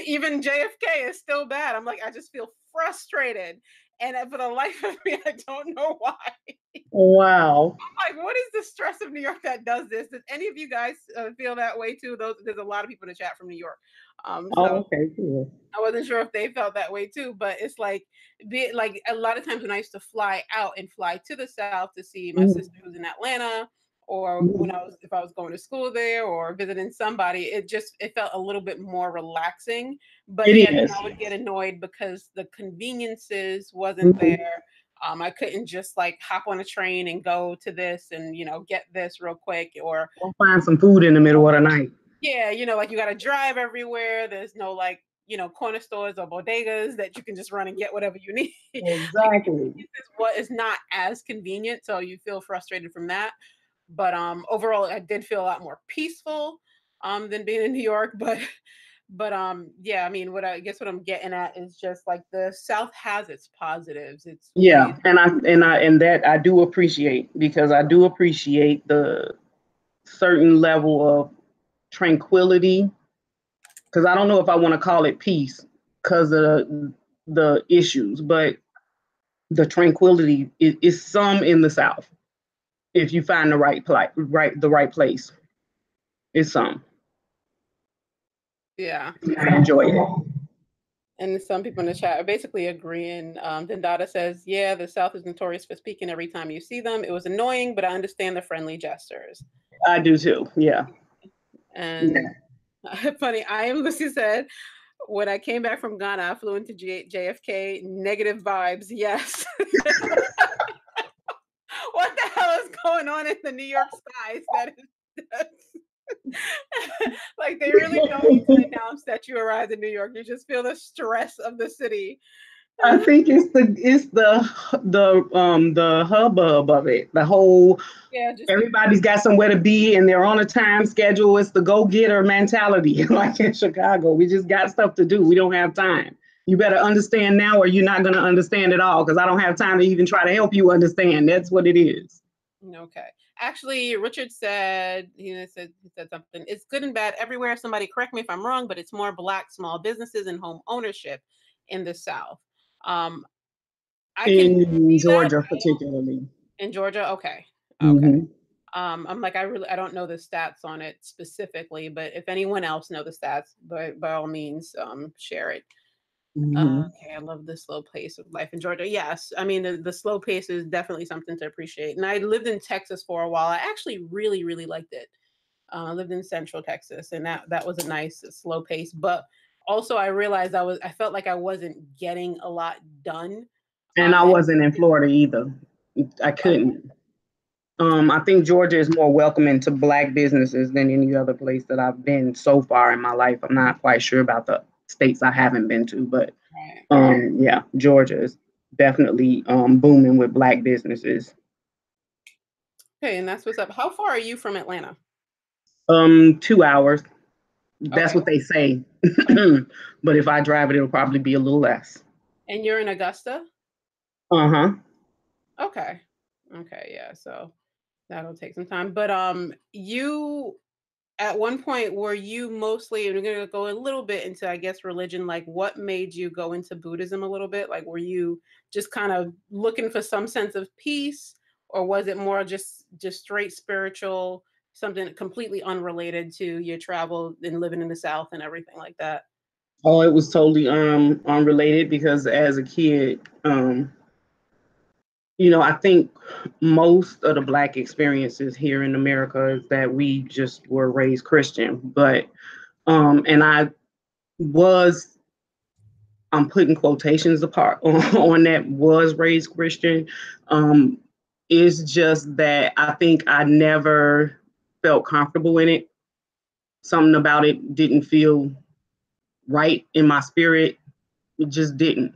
A: Even JFK is still bad. I'm like, I just feel frustrated. And for the life of me, I don't know why.
B: Wow.
A: I'm like, what is the stress of New York that does this? Does any of you guys feel that way too? There's a lot of people in the chat from New York. So
B: Oh, okay, cool.
A: I wasn't sure if they felt that way too, but it's like a lot of times when I used to fly out and fly to the South to see my
B: Mm-hmm.
A: sister who's in Atlanta, or when
B: Mm-hmm.
A: if I was going to school there or visiting somebody, it felt a little bit more relaxing. But
B: It
A: yeah, then
B: is.
A: I would get annoyed because the conveniences wasn't
B: Mm-hmm.
A: there. I couldn't just like hop on a train and go to this and get this real quick, or
B: We'll find some food in the middle of the night.
A: yeah, like you got to drive everywhere. There's no like, corner stores or bodegas that you can just run and get whatever you need. Like the
B: Exactly.
A: convenience is what is not as convenient. So you feel frustrated from that. But overall I did feel a lot more peaceful than being in New York. But yeah, I mean what I'm getting at is just like the South has its positives. It's
B: Yeah,
A: ways.
B: and that I do appreciate, because I do appreciate the certain level of tranquility, because I don't know if I want to call it peace because of the issues, but the tranquility is some in the South if you find the right place. It's some.
A: Yeah.
B: I enjoy it.
A: And some people in the chat are basically agreeing. Then Dada says, yeah, the South is notorious for speaking every time you see them. It was annoying, but I understand the friendly gestures.
B: I do too. Yeah.
A: And
B: Yeah.
A: funny, I am Lucy said, when I came back from Ghana, I flew into JFK. Negative vibes, yes. What the hell is going on in the New York skies? That is like they really don't need to announce that you arrived in New York. You just feel the stress of the city.
B: I think it's the hubbub of it. The whole
A: Yeah, just
B: everybody's got somewhere to be and they're on a time schedule. It's the go getter mentality. Like in Chicago, we just got stuff to do. We don't have time. You better understand now, or you're not going to understand at all, because I don't have time to even try to help you understand. That's what it is.
A: okay. Actually, Richard said he said something. It's good and bad everywhere. Somebody correct me if I'm wrong, but it's more black small businesses and home ownership in the South. Um, I can
B: In
A: see that.
B: Georgia, particularly.
A: In Georgia, okay, okay.
B: Mm-hmm.
A: I'm like I don't know the stats on it specifically, but if anyone else know the stats, by all means, share it.
B: Mm-hmm.
A: Okay, I love the slow pace of life in Georgia. Yes, I mean the slow pace is definitely something to appreciate. And I lived in Texas for a while. I actually really really liked it. I lived in Central Texas, and that was a nice slow pace. But also, I realized I felt like I wasn't getting a lot done.
B: And I
A: And
B: wasn't in Florida either. I couldn't. I think Georgia is more welcoming to Black businesses than any other place that I've been so far in my life. I'm not quite sure about the states I haven't been to, but
A: Right.
B: yeah, Georgia is definitely booming with Black businesses.
A: Okay, and that's what's up. How far are you from Atlanta?
B: 2 hours. That's
A: Okay.
B: what they say.
A: Okay.
B: But if I drive it, it'll probably be a little less.
A: And you're in Augusta?
B: Uh-huh.
A: Okay. Okay, yeah. So that'll take some time. But you at one point were you mostly, and we're gonna go a little bit into I guess religion, like what made you go into Buddhism a little bit? Like were you just kind of looking for some sense of peace, or was it more just straight spiritual, something completely unrelated to your travel and living in the South and everything like that?
B: Oh, it was totally unrelated because as a kid, I think most of the Black experiences here in America is that we just were raised Christian. But and was I'm putting quotations apart on that was raised Christian. Um, it's just that I think I never felt comfortable in it. Something about it didn't feel right in my spirit. It just didn't.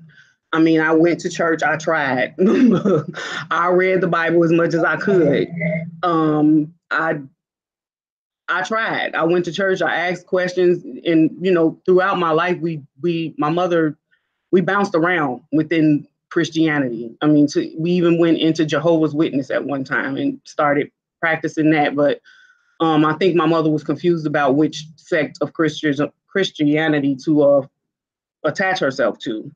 B: I mean, I went to church, I tried. I read the Bible as much as I could. I tried. I went to church, I asked questions, and throughout my life my mother, we bounced around within Christianity. I mean, we even went into Jehovah's Witness at one time and started practicing that, but I think my mother was confused about which sect of Christianity to attach herself to.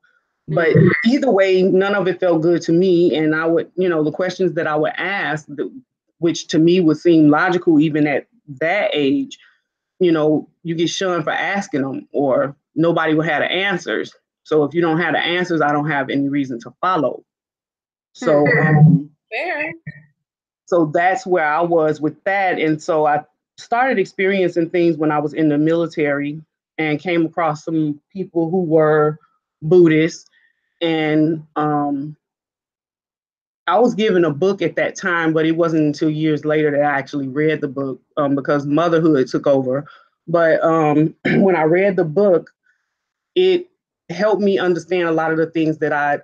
B: But
A: Mm,
B: either way, none of it felt good to me. And I would, the questions that I would ask, which to me would seem logical even at that age, you get shunned for asking them, or nobody would have the answers. So if you don't have the answers, I don't have any reason to follow. So,
A: hmm. Fair.
B: so that's where I was with that. And so I started experiencing things when I was in the military and came across some people who were Buddhists. And I was given a book at that time, but it wasn't until years later that I actually read the book because motherhood took over. But when I read the book, it helped me understand a lot of the things that I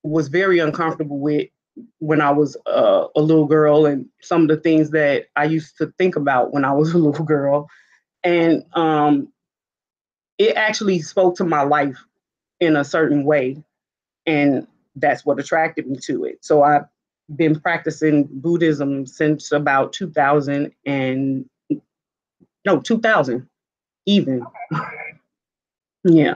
B: was very uncomfortable with when I was a little girl, and some of the things that I used to think about when I was a little girl. And it actually spoke to my life in a certain way. And that's what attracted me to it. So I've been practicing Buddhism since about 2000 and no 2000 even. Yeah.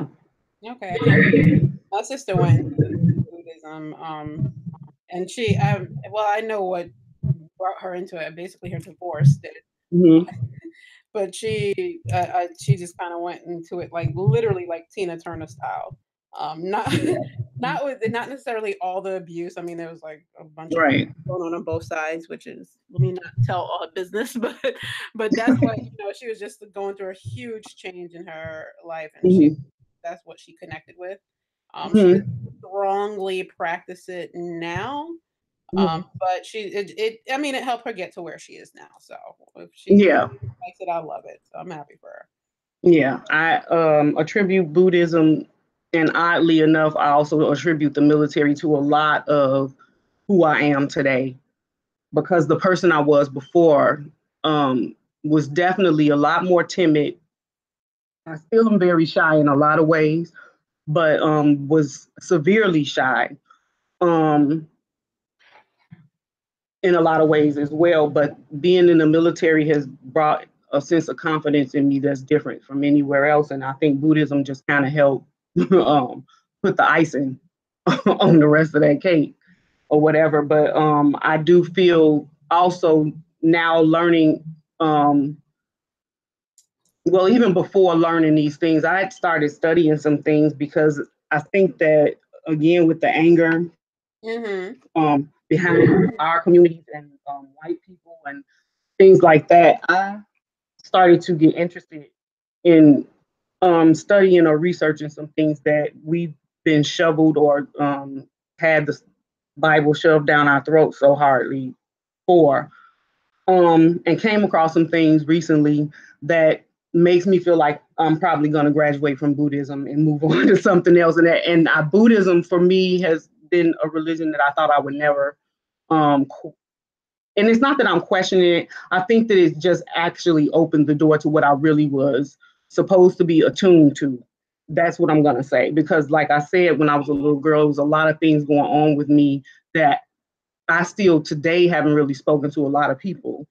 A: Okay, I can't. My sister went into Buddhism, and well, I know what brought her into it. Basically, her divorce did.
B: Mm-hmm.
A: But she just kind of went into it like literally like Tina Turner style. Not not necessarily all the abuse. I mean, there was like a bunch of
B: Right.
A: going on both sides, which is let me not tell all her business, but that's what she was just going through a huge change in her life, and
B: Mm-hmm.
A: that's what she connected with. She doesn't
B: Mm-hmm.
A: strongly practice it now,
B: Mm-hmm.
A: but I mean, it helped her get to where she is now. So if she
B: Yeah.
A: likes it, I love it. So I'm happy for her.
B: Yeah. I attribute Buddhism, and oddly enough, I also attribute the military to a lot of who I am today, because the person I was before um, was definitely a lot more timid. I still am very shy in a lot of ways, but was severely shy um, in a lot of ways as well. But being in the military has brought a sense of confidence in me that's different from anywhere else. And I think Buddhism just kind of helped put the icing on the rest of that cake or whatever. But I do feel also now learning, well, even before learning these things, I had started studying some things because I think that, again, with the anger
A: Mhm.
B: behind our communities and white people and things like that, I started to get interested in studying or researching some things that we've been shoveled or had the Bible shoved down our throats so hardly for. and came across some things recently that makes me feel like I'm probably going to graduate from Buddhism and move on to something else. And Buddhism for me has been a religion that I thought I would never. Um, and it's not that I'm questioning it. I think that it's just actually opened the door to what I really was supposed to be attuned to. That's what I'm gonna say. Because like I said, when I was a little girl, there was a lot of things going on with me that I still today haven't really spoken to a lot of people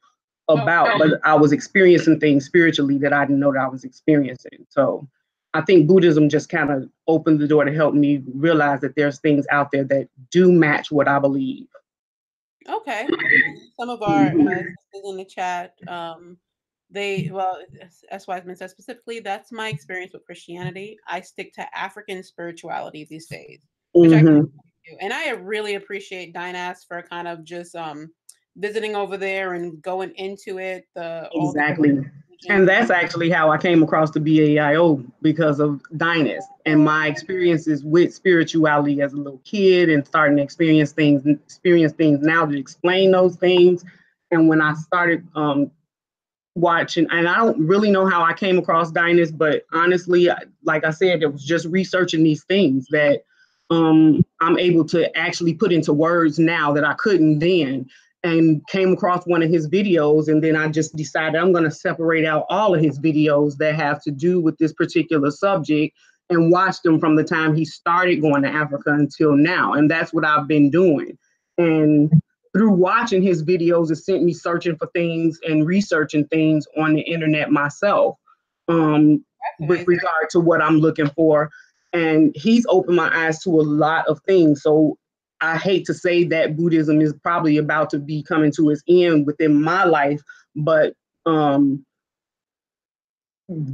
B: about,
A: Okay.
B: but I was experiencing things spiritually that I didn't know that I was experiencing. So I think Buddhism just kind of opened the door to help me realize that there's things out there that do match what I believe.
A: Okay. Some of our
B: Mhm.
A: sisters in the chat, they well, as Wiseman said specifically, that's my experience with Christianity. I stick to African spirituality these days, which I
B: Mhm.
A: do, and I really appreciate Dynas for kind of just visiting over there and going into it, the all the different
B: Exactly. And
A: religions and
B: that's actually how I came across the BAIO because of Dynas and my experiences with spirituality as a little kid and starting to experience things now to explain those things. And when I started watching, and I don't really know how I came across Dynas, but honestly, like I said, it was just researching these things that I'm able to actually put into words now that I couldn't then. And came across one of his videos, and then I just decided I'm going to separate out all of his videos that have to do with this particular subject and watch them from the time he started going to Africa until now. And that's what I've been doing. And through watching his videos, it sent me searching for things and researching things on the internet myself,
A: that's
B: with
A: amazing.
B: regard to what I'm looking for. And he's opened my eyes to a lot of things. So I hate to say that Buddhism is probably about to be coming to its end within my life, but um,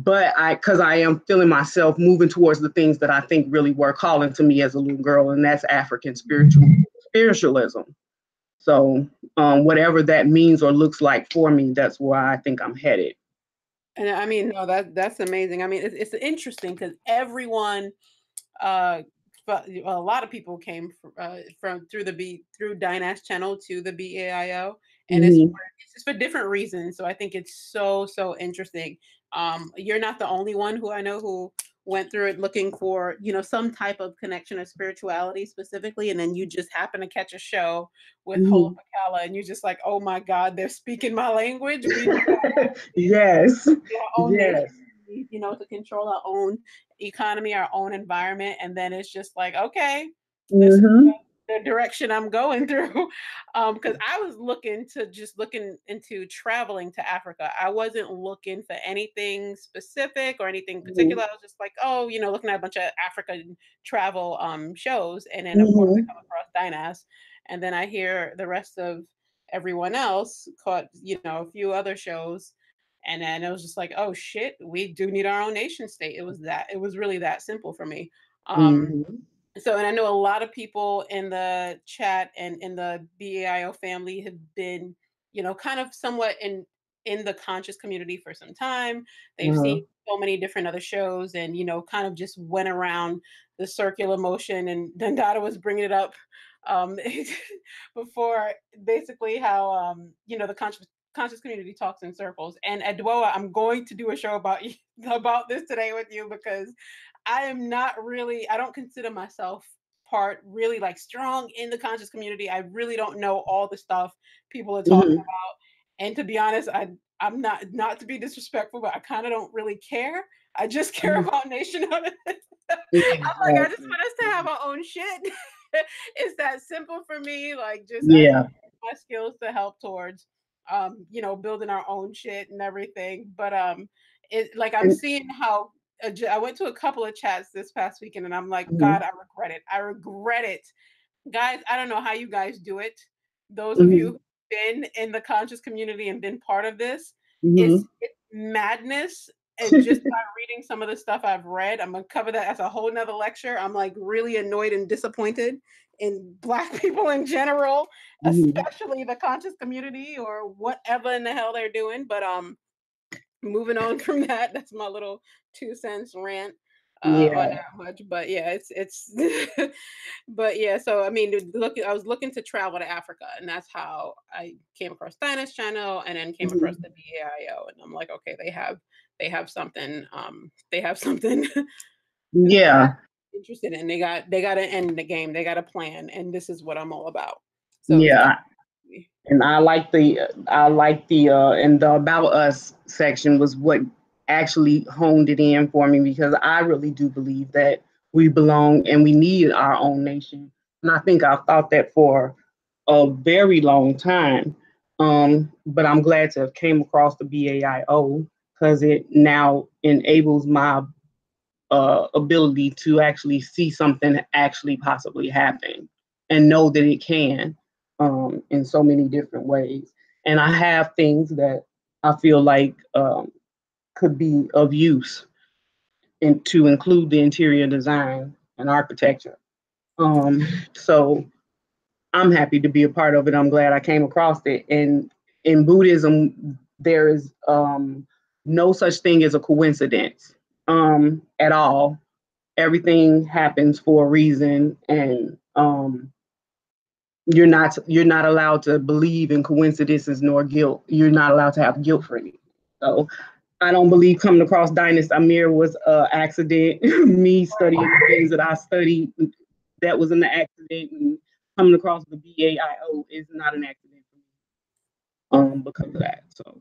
B: because I am feeling myself moving towards the things that I think really were calling to me as a little girl, and that's African spiritualism. So whatever that means or looks like for me, that's where I think I'm headed.
A: And I mean, no, that's amazing. I mean, it's interesting because everyone, but a lot of people came from through through Dyna's channel to the BAIO, and
B: Mm-hmm.
A: it's just for different reasons. So I think it's so interesting. You're not the only one who I know who went through it looking for some type of connection or spirituality specifically, and then you just happen to catch a show with Hola
B: Mm-hmm.
A: Pacala, and you're just like, oh my God, they're speaking my language. We
B: Yes.
A: our own nation,
B: Yes.
A: to control our own economy, our own environment, and then it's just like, okay, this is
B: Mm-hmm.
A: the direction I'm going through. Because I was looking into traveling to Africa. I wasn't looking for anything specific or anything particular. I was just like, oh, looking at a bunch of African travel shows, and then of course I
B: Mm-hmm.
A: come across Dynas, and then I hear the rest of everyone else caught a few other shows, and then it was just like, oh shit, we do need our own nation state. It was really that simple for me. Um,
B: Mm-hmm.
A: so, and I know a lot of people in the chat and in the BAIO family have been, kind of somewhat in the conscious community for some time. They've seen
B: Uh-huh.
A: so many different other shows, and kind of just went around the circular motion. And then Dada was bringing it up um, before, basically how the conscious community talks in circles. And Adwoa, I'm going to do a show about about this today with you, because I am not really, I don't consider myself part really like strong in the conscious community. I really don't know all the stuff people are talking
B: Mm-hmm.
A: about. And to be honest, I'm not to be disrespectful, but I kind of don't really care. I just care
B: Mm-hmm.
A: about nationhood. I'm like, I just
B: Exactly.
A: want us to have our own shit. It's that simple for me. Like, just I
B: Yeah.
A: my skills to help towards building our own shit and everything. But it like I'm
B: And,
A: seeing how I went to a couple of chats this past weekend, and I'm like, God,
B: mm-hmm.
A: I regret it. I regret it. Guys, I don't know how you guys do it. Those of you
B: Mm-hmm.
A: who've been in the conscious community and been part of this,
B: Mm-hmm.
A: it's madness. And just by reading some of the stuff I've read, I'm gonna cover that as a whole nother lecture. I'm like really annoyed and disappointed in Black people in general,
B: Mm-hmm.
A: especially the conscious community or whatever in the hell they're doing. But moving on from that, that's my little 2 cents rant. on
B: Yeah.
A: that much. But yeah, it's but yeah, so I mean, I was looking to travel to Africa, and that's how I came across Dinah's channel, and then came across
B: Mhm.
A: the BAIO, and I'm like, okay, they have something, they have something that
B: Yeah.
A: I'm interested in. They got to end the game. They got a plan, and this is what I'm all about. So it's
B: Yeah.
A: definitely.
B: And and the about us section was what actually honed it in for me, because I really do believe that we belong and we need our own nation. And I think I've thought that for a very long time. But I'm glad to have came across the BAIO, because it now enables my ability to actually see something actually possibly happen and know that it can, in so many different ways. And I have things that I feel like could be of use, and to include the interior design and architecture. So I'm happy to be a part of it. I'm glad I came across it. And in Buddhism, there is no such thing as a coincidence, at all. Everything happens for a reason, and you're not allowed to believe in coincidences nor guilt. You're not allowed to have guilt for it. So I don't believe coming across Dynast Amir was an accident. Me studying the things that I studied, that was an accident, and coming across the BAIO is not an accident for me, because of that. So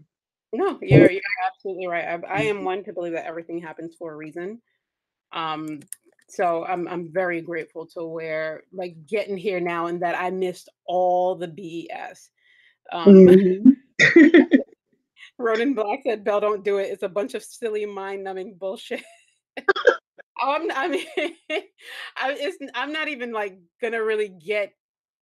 A: No, you're absolutely right. I am one to believe that everything happens for a reason. Um, so I'm very grateful to where like getting here now, and that I missed all the BS. Um,
B: mhm.
A: Ronan Black said, "Bell, don't do it. It's a bunch of silly, mind-numbing bullshit." I mean, I'm not even like gonna really get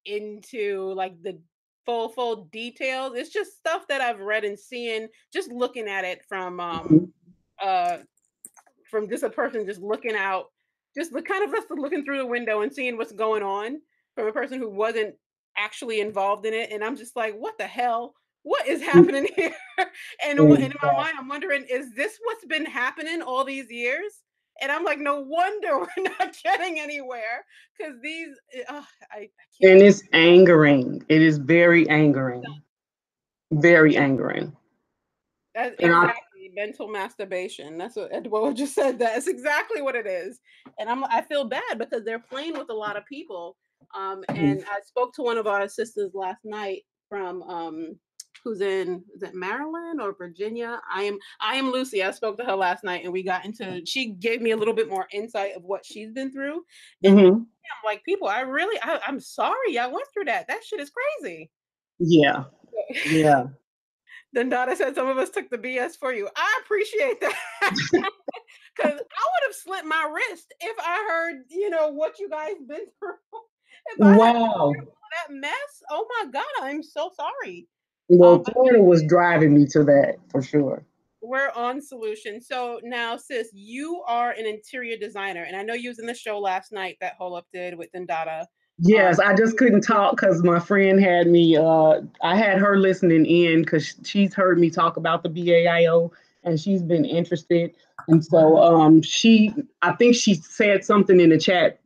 A: into like the full details. It's just stuff that I've read and seen, just looking at it uh from just a person just looking out, just look kind of just looking through the window and seeing what's going on from a person who wasn't actually involved in it. And I'm just like, what the hell? What is happening here? And in my mind, I'm wondering, is this what's been happening all these years? And I'm like, no wonder we're not getting anywhere because I
B: And
A: can't.
B: it's angering. It is very angering. Very angering.
A: That's
B: And I
A: exactly mental masturbation. That's what Edward just said. That's exactly what it is. And I feel bad because they're playing with a lot of people. And I spoke to one of our sisters last night from who's in, is it Maryland or Virginia? I am Lucy. I spoke to her last night and we got into, she gave me a little bit more insight of what she's been through. And
B: mhm.
A: I'm like, people, I'm sorry I went through that. That shit is crazy.
B: Yeah. Yeah.
A: Then Donna said some of us took the BS for you. I appreciate that. Because I would have slit my wrist if I heard, what you guys been through. If I had been
B: Wow.
A: through all that mess, oh my God, I'm so sorry.
B: Well,
A: But
B: Florida was driving me to that for sure.
A: we're on solution. So now, sis, you are an interior designer, and I know you was in the show last night that Holup did with Dendata.
B: Yes, I just couldn't talk because my friend had me. I had her listening in because she's heard me talk about the BAIO, and she's been interested. And so I think she said something in the chat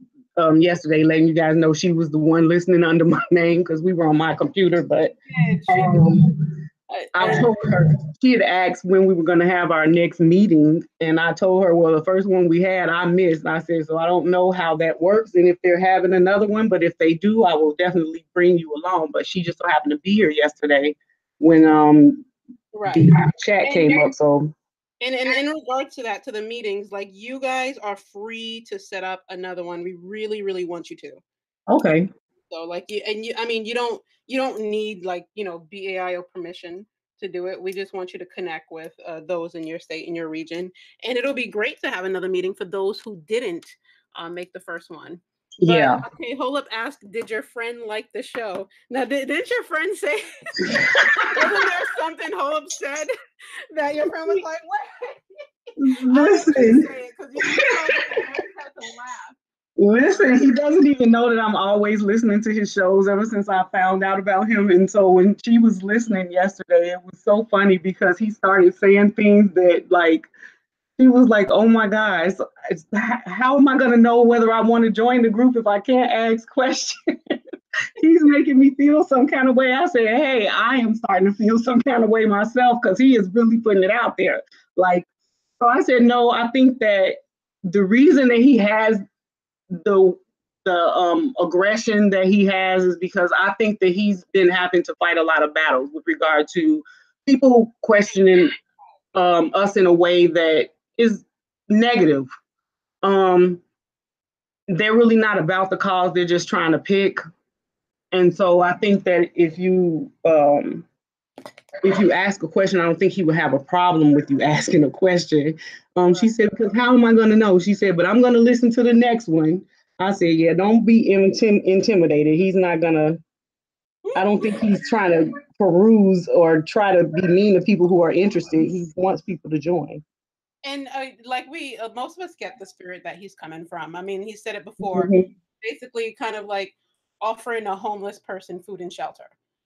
B: yesterday, letting you guys know she was the one listening under my name because we were on my computer. But
A: She did.
B: um, I
A: And
B: told her, she had asked when we were going to have our next meeting, and I told her, well, the first one we had, I missed. I said, so I don't know how that works and if they're having another one, but if they do, I will definitely bring you along. But she just so happened to be here yesterday when
A: right.
B: the chat
A: And
B: came up. So
A: And in regards to that, to the meetings, like you guys are free to set up another one. We really, really want you to.
B: okay,
A: So like I mean, you don't need like, BAIO permission to do it. We just want you to connect with those in your state, in your region. And it'll be great to have another meeting for those who didn't make the first one. But
B: yeah.
A: okay, hold up, ask, did your friend like the show? Now, didn't your friend say, wasn't there something Holub said that your friend was like, what? I'll let you
B: Listen,
A: say it because you probably always had to laugh.
B: listen, he doesn't even know that I'm always listening to his shows ever since I found out about him. And so when she was listening yesterday, it was so funny because he started saying things that, like, She was like, "Oh my gosh, how am I going to know whether I want to join the group if I can't ask questions?" He's making me feel some kind of way. I said, "Hey, I am starting to feel some kind of way myself because he is really putting it out there." Like, so I said, "No, I think that the reason that he has the aggression that he has is because I think that he's been having to fight a lot of battles with regard to people questioning us in a way that is negative. Um, they're really not about the cause; they're just trying to pick. And so I think that if you ask a question, I don't think he would have a problem with you asking a question. She said, "Because how am I going to know?" She said, "But I'm going to listen to the next one." I said, "Yeah, don't be intimidated. He's not going to, I don't think he's trying to peruse or try to be mean to people who are interested. He wants people to join."
A: And like we, most of us get the spirit that he's coming from. I mean, he said it before,
B: Mm-hmm.
A: basically kind of like offering a homeless person food and shelter.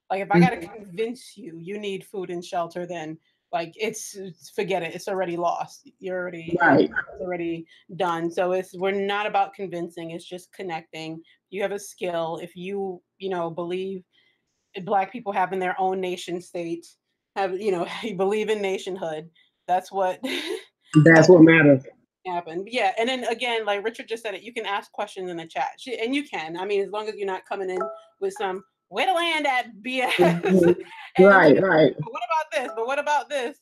A: Like if I got to
B: Mm-hmm.
A: convince you you need food and shelter, then like it's forget it. It's already lost. You're already like
B: Right.
A: it's already done. So we're not about convincing. It's just connecting. You have a skill. If you know believe Black people having their own nation state, have you believe in nationhood. That's what
B: That's
A: that's
B: what matters.
A: happened. Yeah, and then again, like Richard just said it, you can ask questions in the chat, and you can. I mean, as long as you're not coming in with some where to land at BS,
B: Mm-hmm.
A: and
B: Right, right.
A: but what about this? But what about this?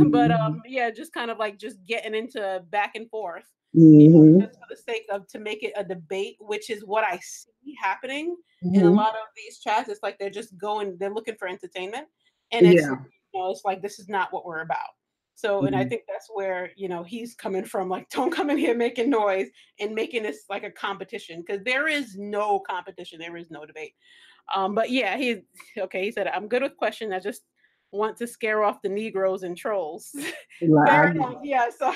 A: But
B: Mm-hmm.
A: yeah, just kind of like just getting into back and forth,
B: Mm-hmm.
A: just for the sake of to make it a debate, which is what I see happening in a
B: Mm-hmm.
A: lot of these chats. It's like they're just going, they're looking for entertainment, and
B: Yeah.
A: it's like this is not what we're about. So, and I
B: Mm-hmm.
A: think that's where he's coming from. Like, don't come in here making noise and making this like a competition because there is no competition, there is no debate. But yeah, he's okay. He said, "I'm good with questions. I just want to scare off the Negroes and trolls." Fair
B: Like,
A: enough. Yeah. So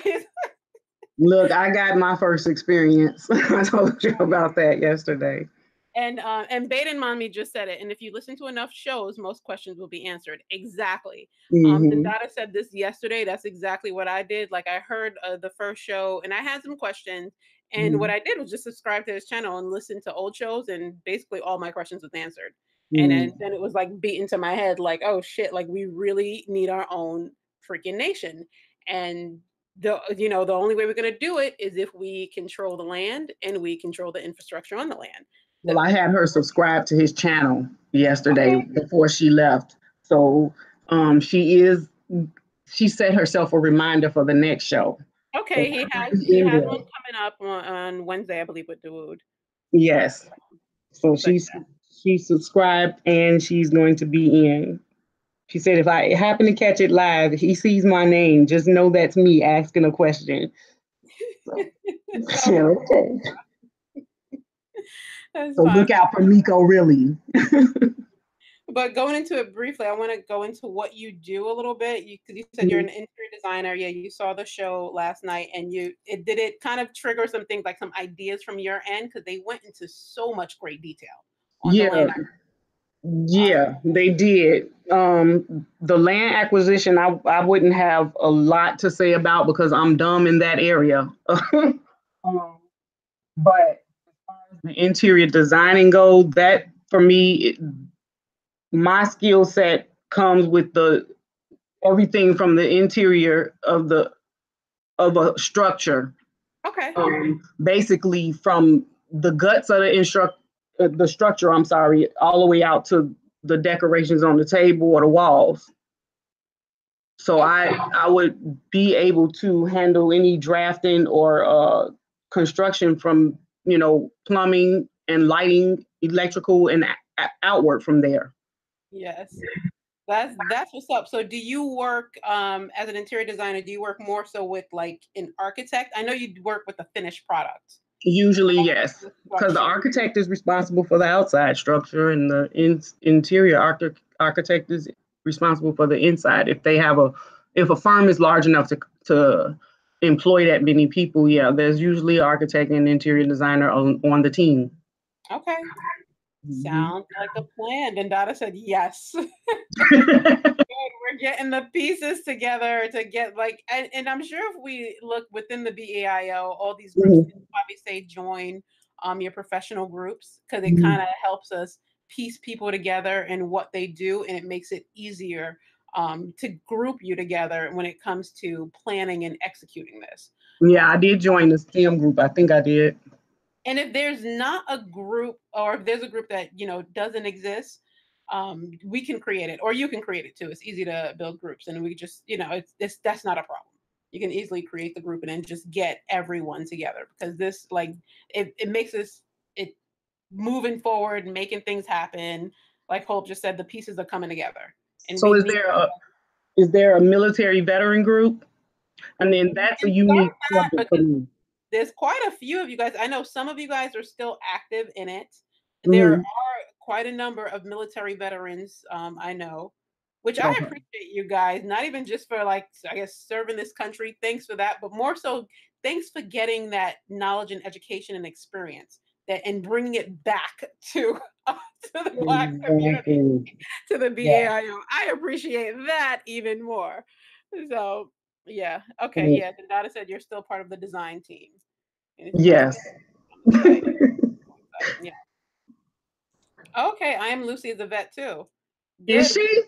B: look, I got my first experience. I told you about that yesterday.
A: and Baden Mommy just said it. And if you listen to enough shows, most questions will be answered. Exactly.
B: Mm-hmm.
A: Dada said this yesterday. That's exactly what I did. Like I heard the first show, and I had some questions. And what
B: Mm-hmm.
A: I did was just subscribe to his channel and listen to old shows, and basically all my questions was answered. And
B: Mm-hmm.
A: then it was like beaten to my head, like, oh shit, like we really need our own freaking nation. And the only way we're gonna do it is if we control the land and we control the infrastructure on the land.
B: Well, I had her subscribe to his channel yesterday
A: Okay.
B: before she left. So she set herself a reminder for the next show. So
A: Okay, he has
B: she's
A: he
B: in
A: has
B: there.
A: one coming up on Wednesday, I believe, with Dawood.
B: Yes. So
A: But
B: she subscribed and she's going to be in. She said if I happen to catch it live, he sees my name, just know that's me asking a question. So
A: oh,
B: yeah, okay.
A: that's
B: So
A: fine.
B: look out for Nico really.
A: But going into it briefly, I want to go into what you do a little bit. Because you said you're
B: Mhm.
A: an interior designer. Yeah, you saw the show last night, and it kind of trigger some things like some ideas from your end because they went into so much great detail on the
B: Yeah,
A: land.
B: yeah, they did. The land acquisition, I wouldn't have a lot to say about because I'm dumb in that area. But as far as the interior designing goes, that for me, my skill set comes with the everything from the interior of a structure,
A: Okay.
B: basically from the guts of the structure. I'm sorry, all the way out to the decorations on the table or the walls. So
A: Okay.
B: I would be able to handle any drafting or construction from plumbing and lighting, electrical, and outward from there.
A: Yes. That's what's up. So do you work as an interior designer, do you work more so with like an architect? I know you work with the finished product.
B: Usually, yes, because the
A: Structure.
B: architect is responsible for the outside structure, and the interior architect is responsible for the inside. If a firm is large enough to employ that many people, yeah, there's usually an architect and interior designer on the team.
A: Okay.
B: Mhm.
A: Sounds like a plan. And Dada said yes. Good, we're getting the pieces together to get like, and I'm sure if we look within the BAIO, all these groups probably say join your professional groups, because it kind of helps us piece people together and what they do, and it makes it easier to group you together when it comes to planning and executing this.
B: Yeah, I did join the STEM group. I think I did.
A: And if there's not a group, or if there's a group that doesn't exist, we can create it, or you can create it too. It's easy to build groups, and we just that's not a problem. You can easily create the group and then just get everyone together, because this it makes us it moving forward, making things happen. Like Hope just said, the pieces are coming together. And
B: So is there a military veteran group? And then that's a unique subject for me.
A: There's quite a few of you guys. I know some of you guys are still active in it. There are quite a number of military veterans, I know, which I appreciate you guys, not even just for I guess serving this country. Thanks for that, but more so, thanks for getting that knowledge and education and experience and bringing it back to the Black community, to the BAIO. I appreciate that even more. So yeah. Okay. Yeah. Dada said you're still part of the design team.
B: Yes.
A: Yeah. Okay. I am Lucy as a vet too. Good.
B: Is she?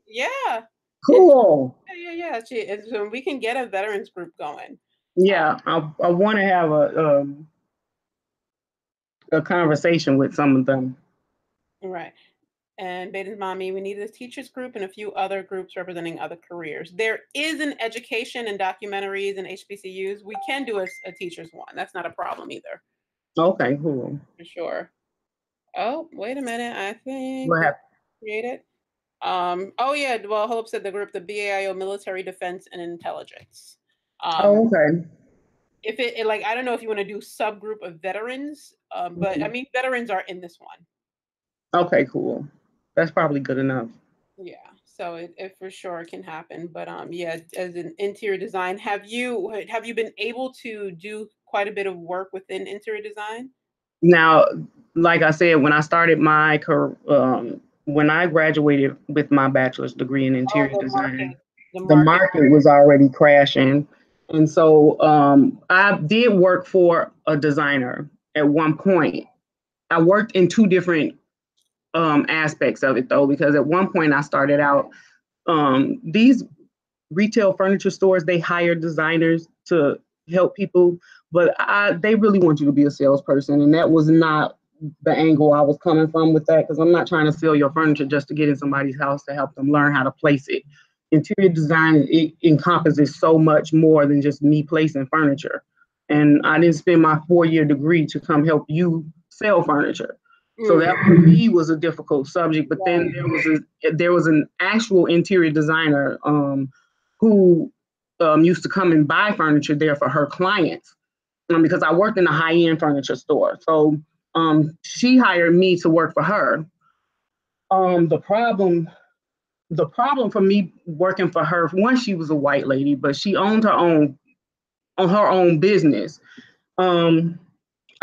A: Yeah.
B: Cool.
A: Yeah. She is. So we can get a veterans group going.
B: Yeah. I want to have a conversation with some of them.
A: Right. And Beta's mommy, we needed a teachers group and a few other groups representing other careers. There is an education and documentaries and HBCUs. We can do a teachers one. That's not a problem either.
B: Okay, cool.
A: For sure. Oh, wait a minute. I think
B: What happened?
A: Created. Oh yeah. Well, Hope said the group, the BAIO Military Defense and Intelligence.
B: Okay.
A: If it I don't know if you want to do subgroup of veterans, but I mean veterans are in this one.
B: Okay, cool. That's probably good enough.
A: Yeah, so it for sure can happen. But yeah, as an interior design, have you been able to do quite a bit of work within interior design?
B: Now, like I said, when I started my career, when I graduated with my bachelor's degree in interior design, the market was already crashing. And so I did work for a designer at one point. I worked in two different aspects of it though, because at one point I started out, these retail furniture stores, they hire designers to help people, but they really want you to be a salesperson. And that was not the angle I was coming from with that, because I'm not trying to sell your furniture just to get in somebody's house to help them learn how to place it. Interior design, it encompasses so much more than just me placing furniture. And I didn't spend my 4-year degree to come help you sell furniture. So that for me was a difficult subject. But then there was an actual interior designer who used to come and buy furniture there for her clients, because I worked in a high-end furniture store. So she hired me to work for her. The problem for me working for her, one, she was a white lady, but she owned her own business.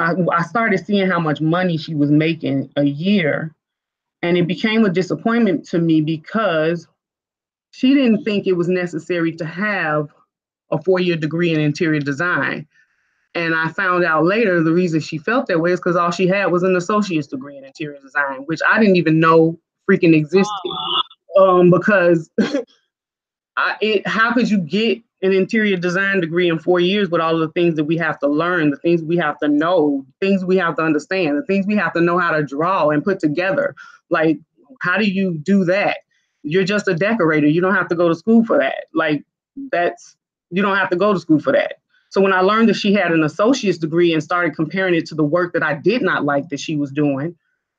B: I started seeing how much money she was making a year, and it became a disappointment to me because she didn't think it was necessary to have a 4-year degree in interior design. And I found out later the reason she felt that way is because all she had was an associate's degree in interior design, which I didn't even know freaking existed. Because how could you get an interior design degree in 4 years with all of the things that we have to learn, the things we have to know, things we have to understand, the things we have to know how to draw and put together? Like, how do you do that? You're just a decorator. You don't have to go to school for that. You don't have to go to school for that. So when I learned that she had an associate's degree and started comparing it to the work that I did not like that she was doing,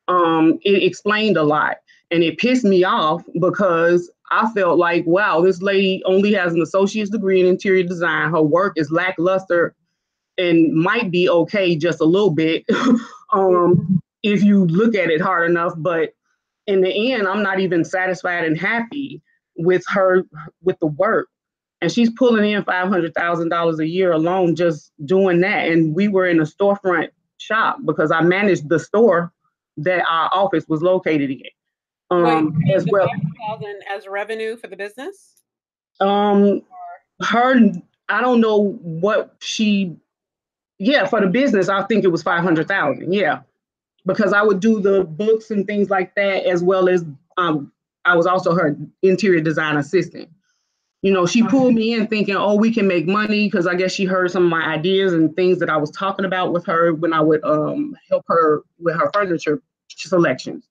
B: it explained a lot. And it pissed me off because I felt like, wow, this lady only has an associate's degree in interior design. Her work is lackluster and might be okay just a little bit if you look at it hard enough. But in the end, I'm not even satisfied and happy with the work. And she's pulling in $500,000 a year alone just doing that. And we were in a storefront shop because I managed the store that our office was located in.
A: Wait, you mean
B: as
A: the
B: well.
A: 500,000 as revenue for the business?
B: Um,
A: Or
B: her, I don't know what she, yeah, for the business, I think it was 500,000. Yeah, because I would do the books and things like that, as well as I was also her interior design assistant. You know, she pulled me in thinking, oh, we can make money, because I guess she heard some of my ideas and things that I was talking about with her when I would help her with her furniture selections.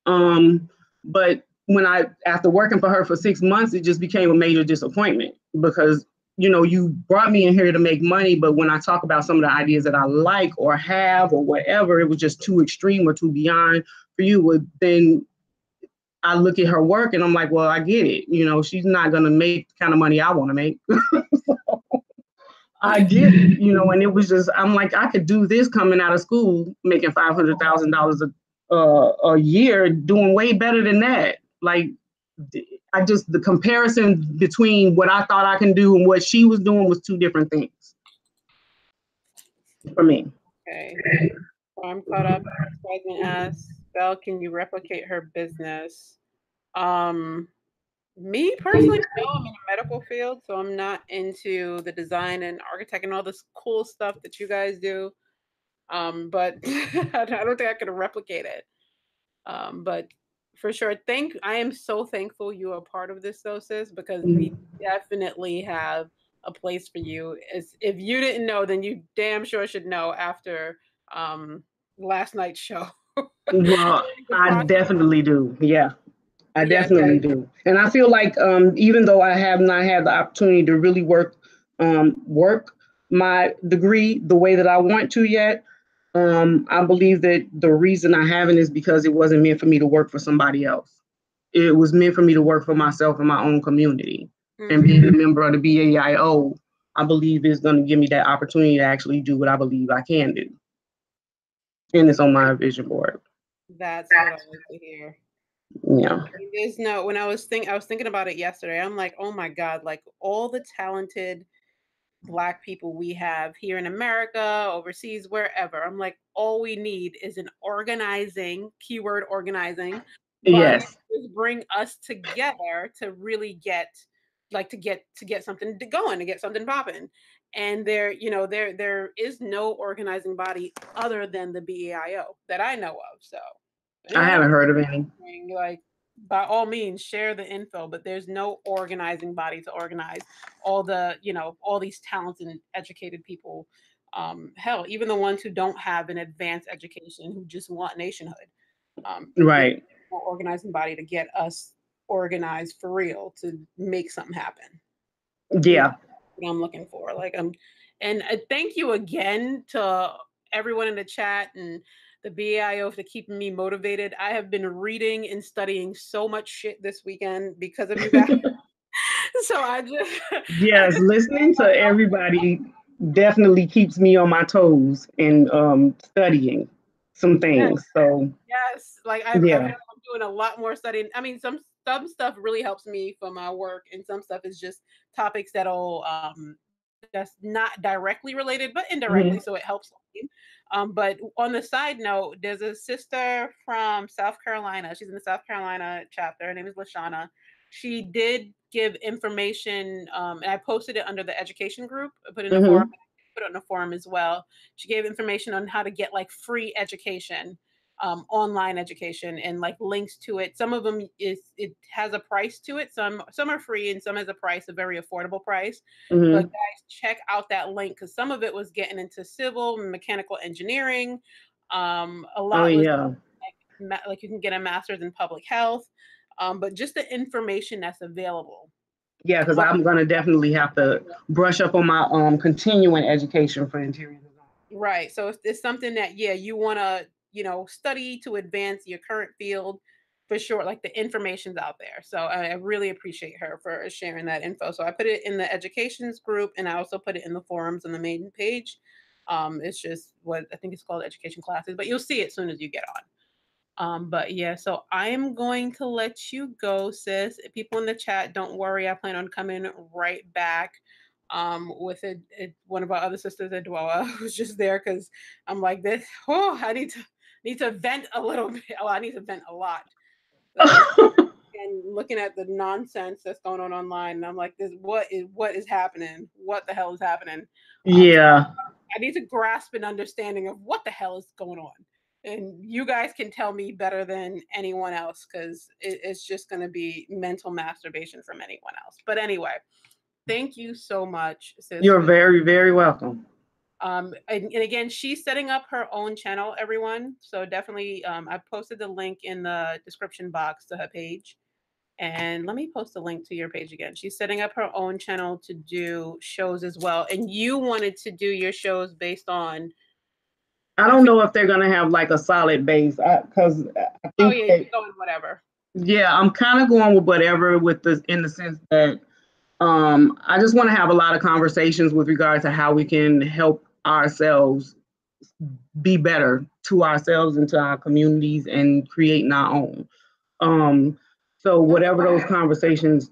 B: Um, but when after working for her for 6 months, it just became a major disappointment because, you know, you brought me in here to make money, but when I talk about some of the ideas that I like or have or whatever, it was just too extreme or too beyond for you. Then I look at her work and I'm like, well, I get it. You know, she's not going to make the kind of money I want to make. I get it, you know, and it was just, I'm like, I could do this coming out of school, making $500,000 a year, doing way better than that. Like, the comparison between what I thought I can do and what she was doing was two different things for me.
A: okay. So I'm caught up. Jasmine asks, Belle, can you replicate her business? Um, Me personally, no, I'm in the medical field, so I'm not into the design and architect and all this cool stuff that you guys do. But I don't think I could replicate it. But for sure, I am so thankful you are part of this, though, sis, because we definitely have a place for you. If you didn't know, then you damn sure should know after um, last night's show.
B: Well,
A: The
B: I
A: process,
B: definitely do. Yeah, I
A: yeah,
B: definitely do. And I feel like even though I have not had the opportunity to really work my degree the way that I want to yet, I believe that the reason I haven't is because it wasn't meant for me to work for somebody else. It was meant for me to work for myself and my own community. And being a member of the BAIO, I believe is going to give me that opportunity to actually do what I believe I can do. And it's on my vision board.
A: that's what I like to hear.
B: Yeah.
A: There's no when I was thinking about it yesterday. I'm like, "Oh my god, like all the talented black people we have here in America, overseas, wherever." I'm like, "All we need is an organizing, keyword organizing, body
B: Yes.
A: to just bring us together to really get to get something going, to get something popping." And there is no organizing body other than the BAIO that I know of. So, if
B: I
A: anyone else
B: haven't heard of any.
A: like by all means share the info, but there's no organizing body to organize all these talented and educated people. Hell, even the ones who don't have an advanced education, who just want nationhood. There's
B: Right.
A: no organizing body to get us organized for real to make something happen. And
B: Yeah.
A: that's what I'm looking for. And thank you again to everyone in the chat and the BIO for keeping me motivated. I have been reading and studying so much shit this weekend because of you guys. So I
B: Yes,
A: just
B: listening to everybody definitely keeps me on my toes and studying some
A: yes,
B: things. So
A: yes. Like I feel
B: yeah.
A: like I'm doing a lot more studying. I mean, some stuff really helps me for my work, and some stuff is just topics that's not directly related, but indirectly,
B: Mhm.
A: so it helps me. But on the side note, there's a sister from South Carolina. She's in the South Carolina chapter. Her name is Lashana. She did give information, and I posted it under the education group. I put it in the forum.
B: Mhm.
A: Put it in the forum as well. She gave information on how to get like free education, online education, and like links to it. Some of them it has a price to it. Some are free and some has a price, a very affordable price. But
B: Mhm.
A: guys, check out that link because some of it was getting into civil and mechanical engineering. A
B: Oh
A: lot was
B: yeah.
A: like you can get a master's in public health. But just the information that's available.
B: Yeah, because
A: Um,
B: I'm gonna definitely have to brush up on my continuing education for interior design.
A: right. So if it's something that, yeah, you want to, study to advance your current field, for sure. Like the information's out there. So I really appreciate her for sharing that info. So I put it in the educations group and I also put it in the forums on the main page. It's just what I think it's called education classes, but you'll see it as soon as you get on. But yeah, so I am going to let you go, sis. People in the chat, don't worry. I plan on coming right back with one of our other sisters, Adwoa, who's just there because I'm like this. Oh, I need to vent a little bit. Oh, I need to vent a lot. And looking at the nonsense that's going on online, and I'm like, this what is happening? What the hell is happening? So
B: Yeah.
A: I need to grasp an understanding of what the hell is going on. And you guys can tell me better than anyone else, because it's just going to be mental masturbation from anyone else. But anyway, thank you so much, sis.
B: You're very, very welcome.
A: And again, she's setting up her own channel, everyone. So definitely, I posted the link in the description box to her page. And let me post a link to your page again. She's setting up her own channel to do shows as well. And you wanted to do your shows based on.
B: I don't know if they're gonna have like a solid base, because I
A: Oh
B: think
A: yeah,
B: that,
A: you go with whatever.
B: yeah, I'm kind of going with whatever, with the in the sense that I just want to have a lot of conversations with regard to how we can help ourselves be better to ourselves and to our communities and creating our own. So whatever those conversations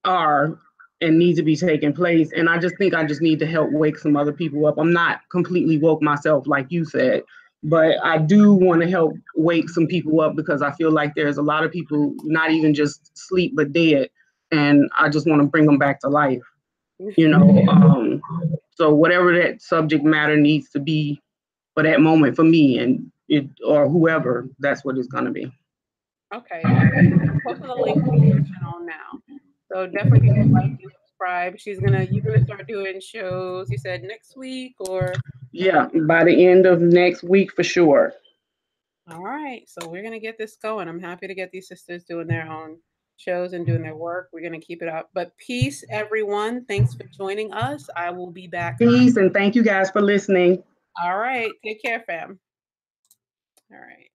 B: are and need to be taking place. And I just think I just need to help wake some other people up. I'm not completely woke myself, like you said, but I do want to help wake some people up, because I feel like there's a lot of people not even just sleep but dead, and I just want to bring them back to life, you know. So whatever that subject matter needs to be for that moment for me and it, or whoever, that's what it's going to be.
A: Okay, I'm posting the link to your channel now. So definitely people like and subscribe. You're gonna start doing shows. You said next week or
B: Yeah, by the end of next week for sure.
A: all right. So we're gonna get this going. I'm happy to get these sisters doing their own shows and doing their work. We're gonna keep it up. But peace, everyone. Thanks for joining us. I will be back.
B: Peace, and thank you guys for listening.
A: All right. Take care, fam. All right.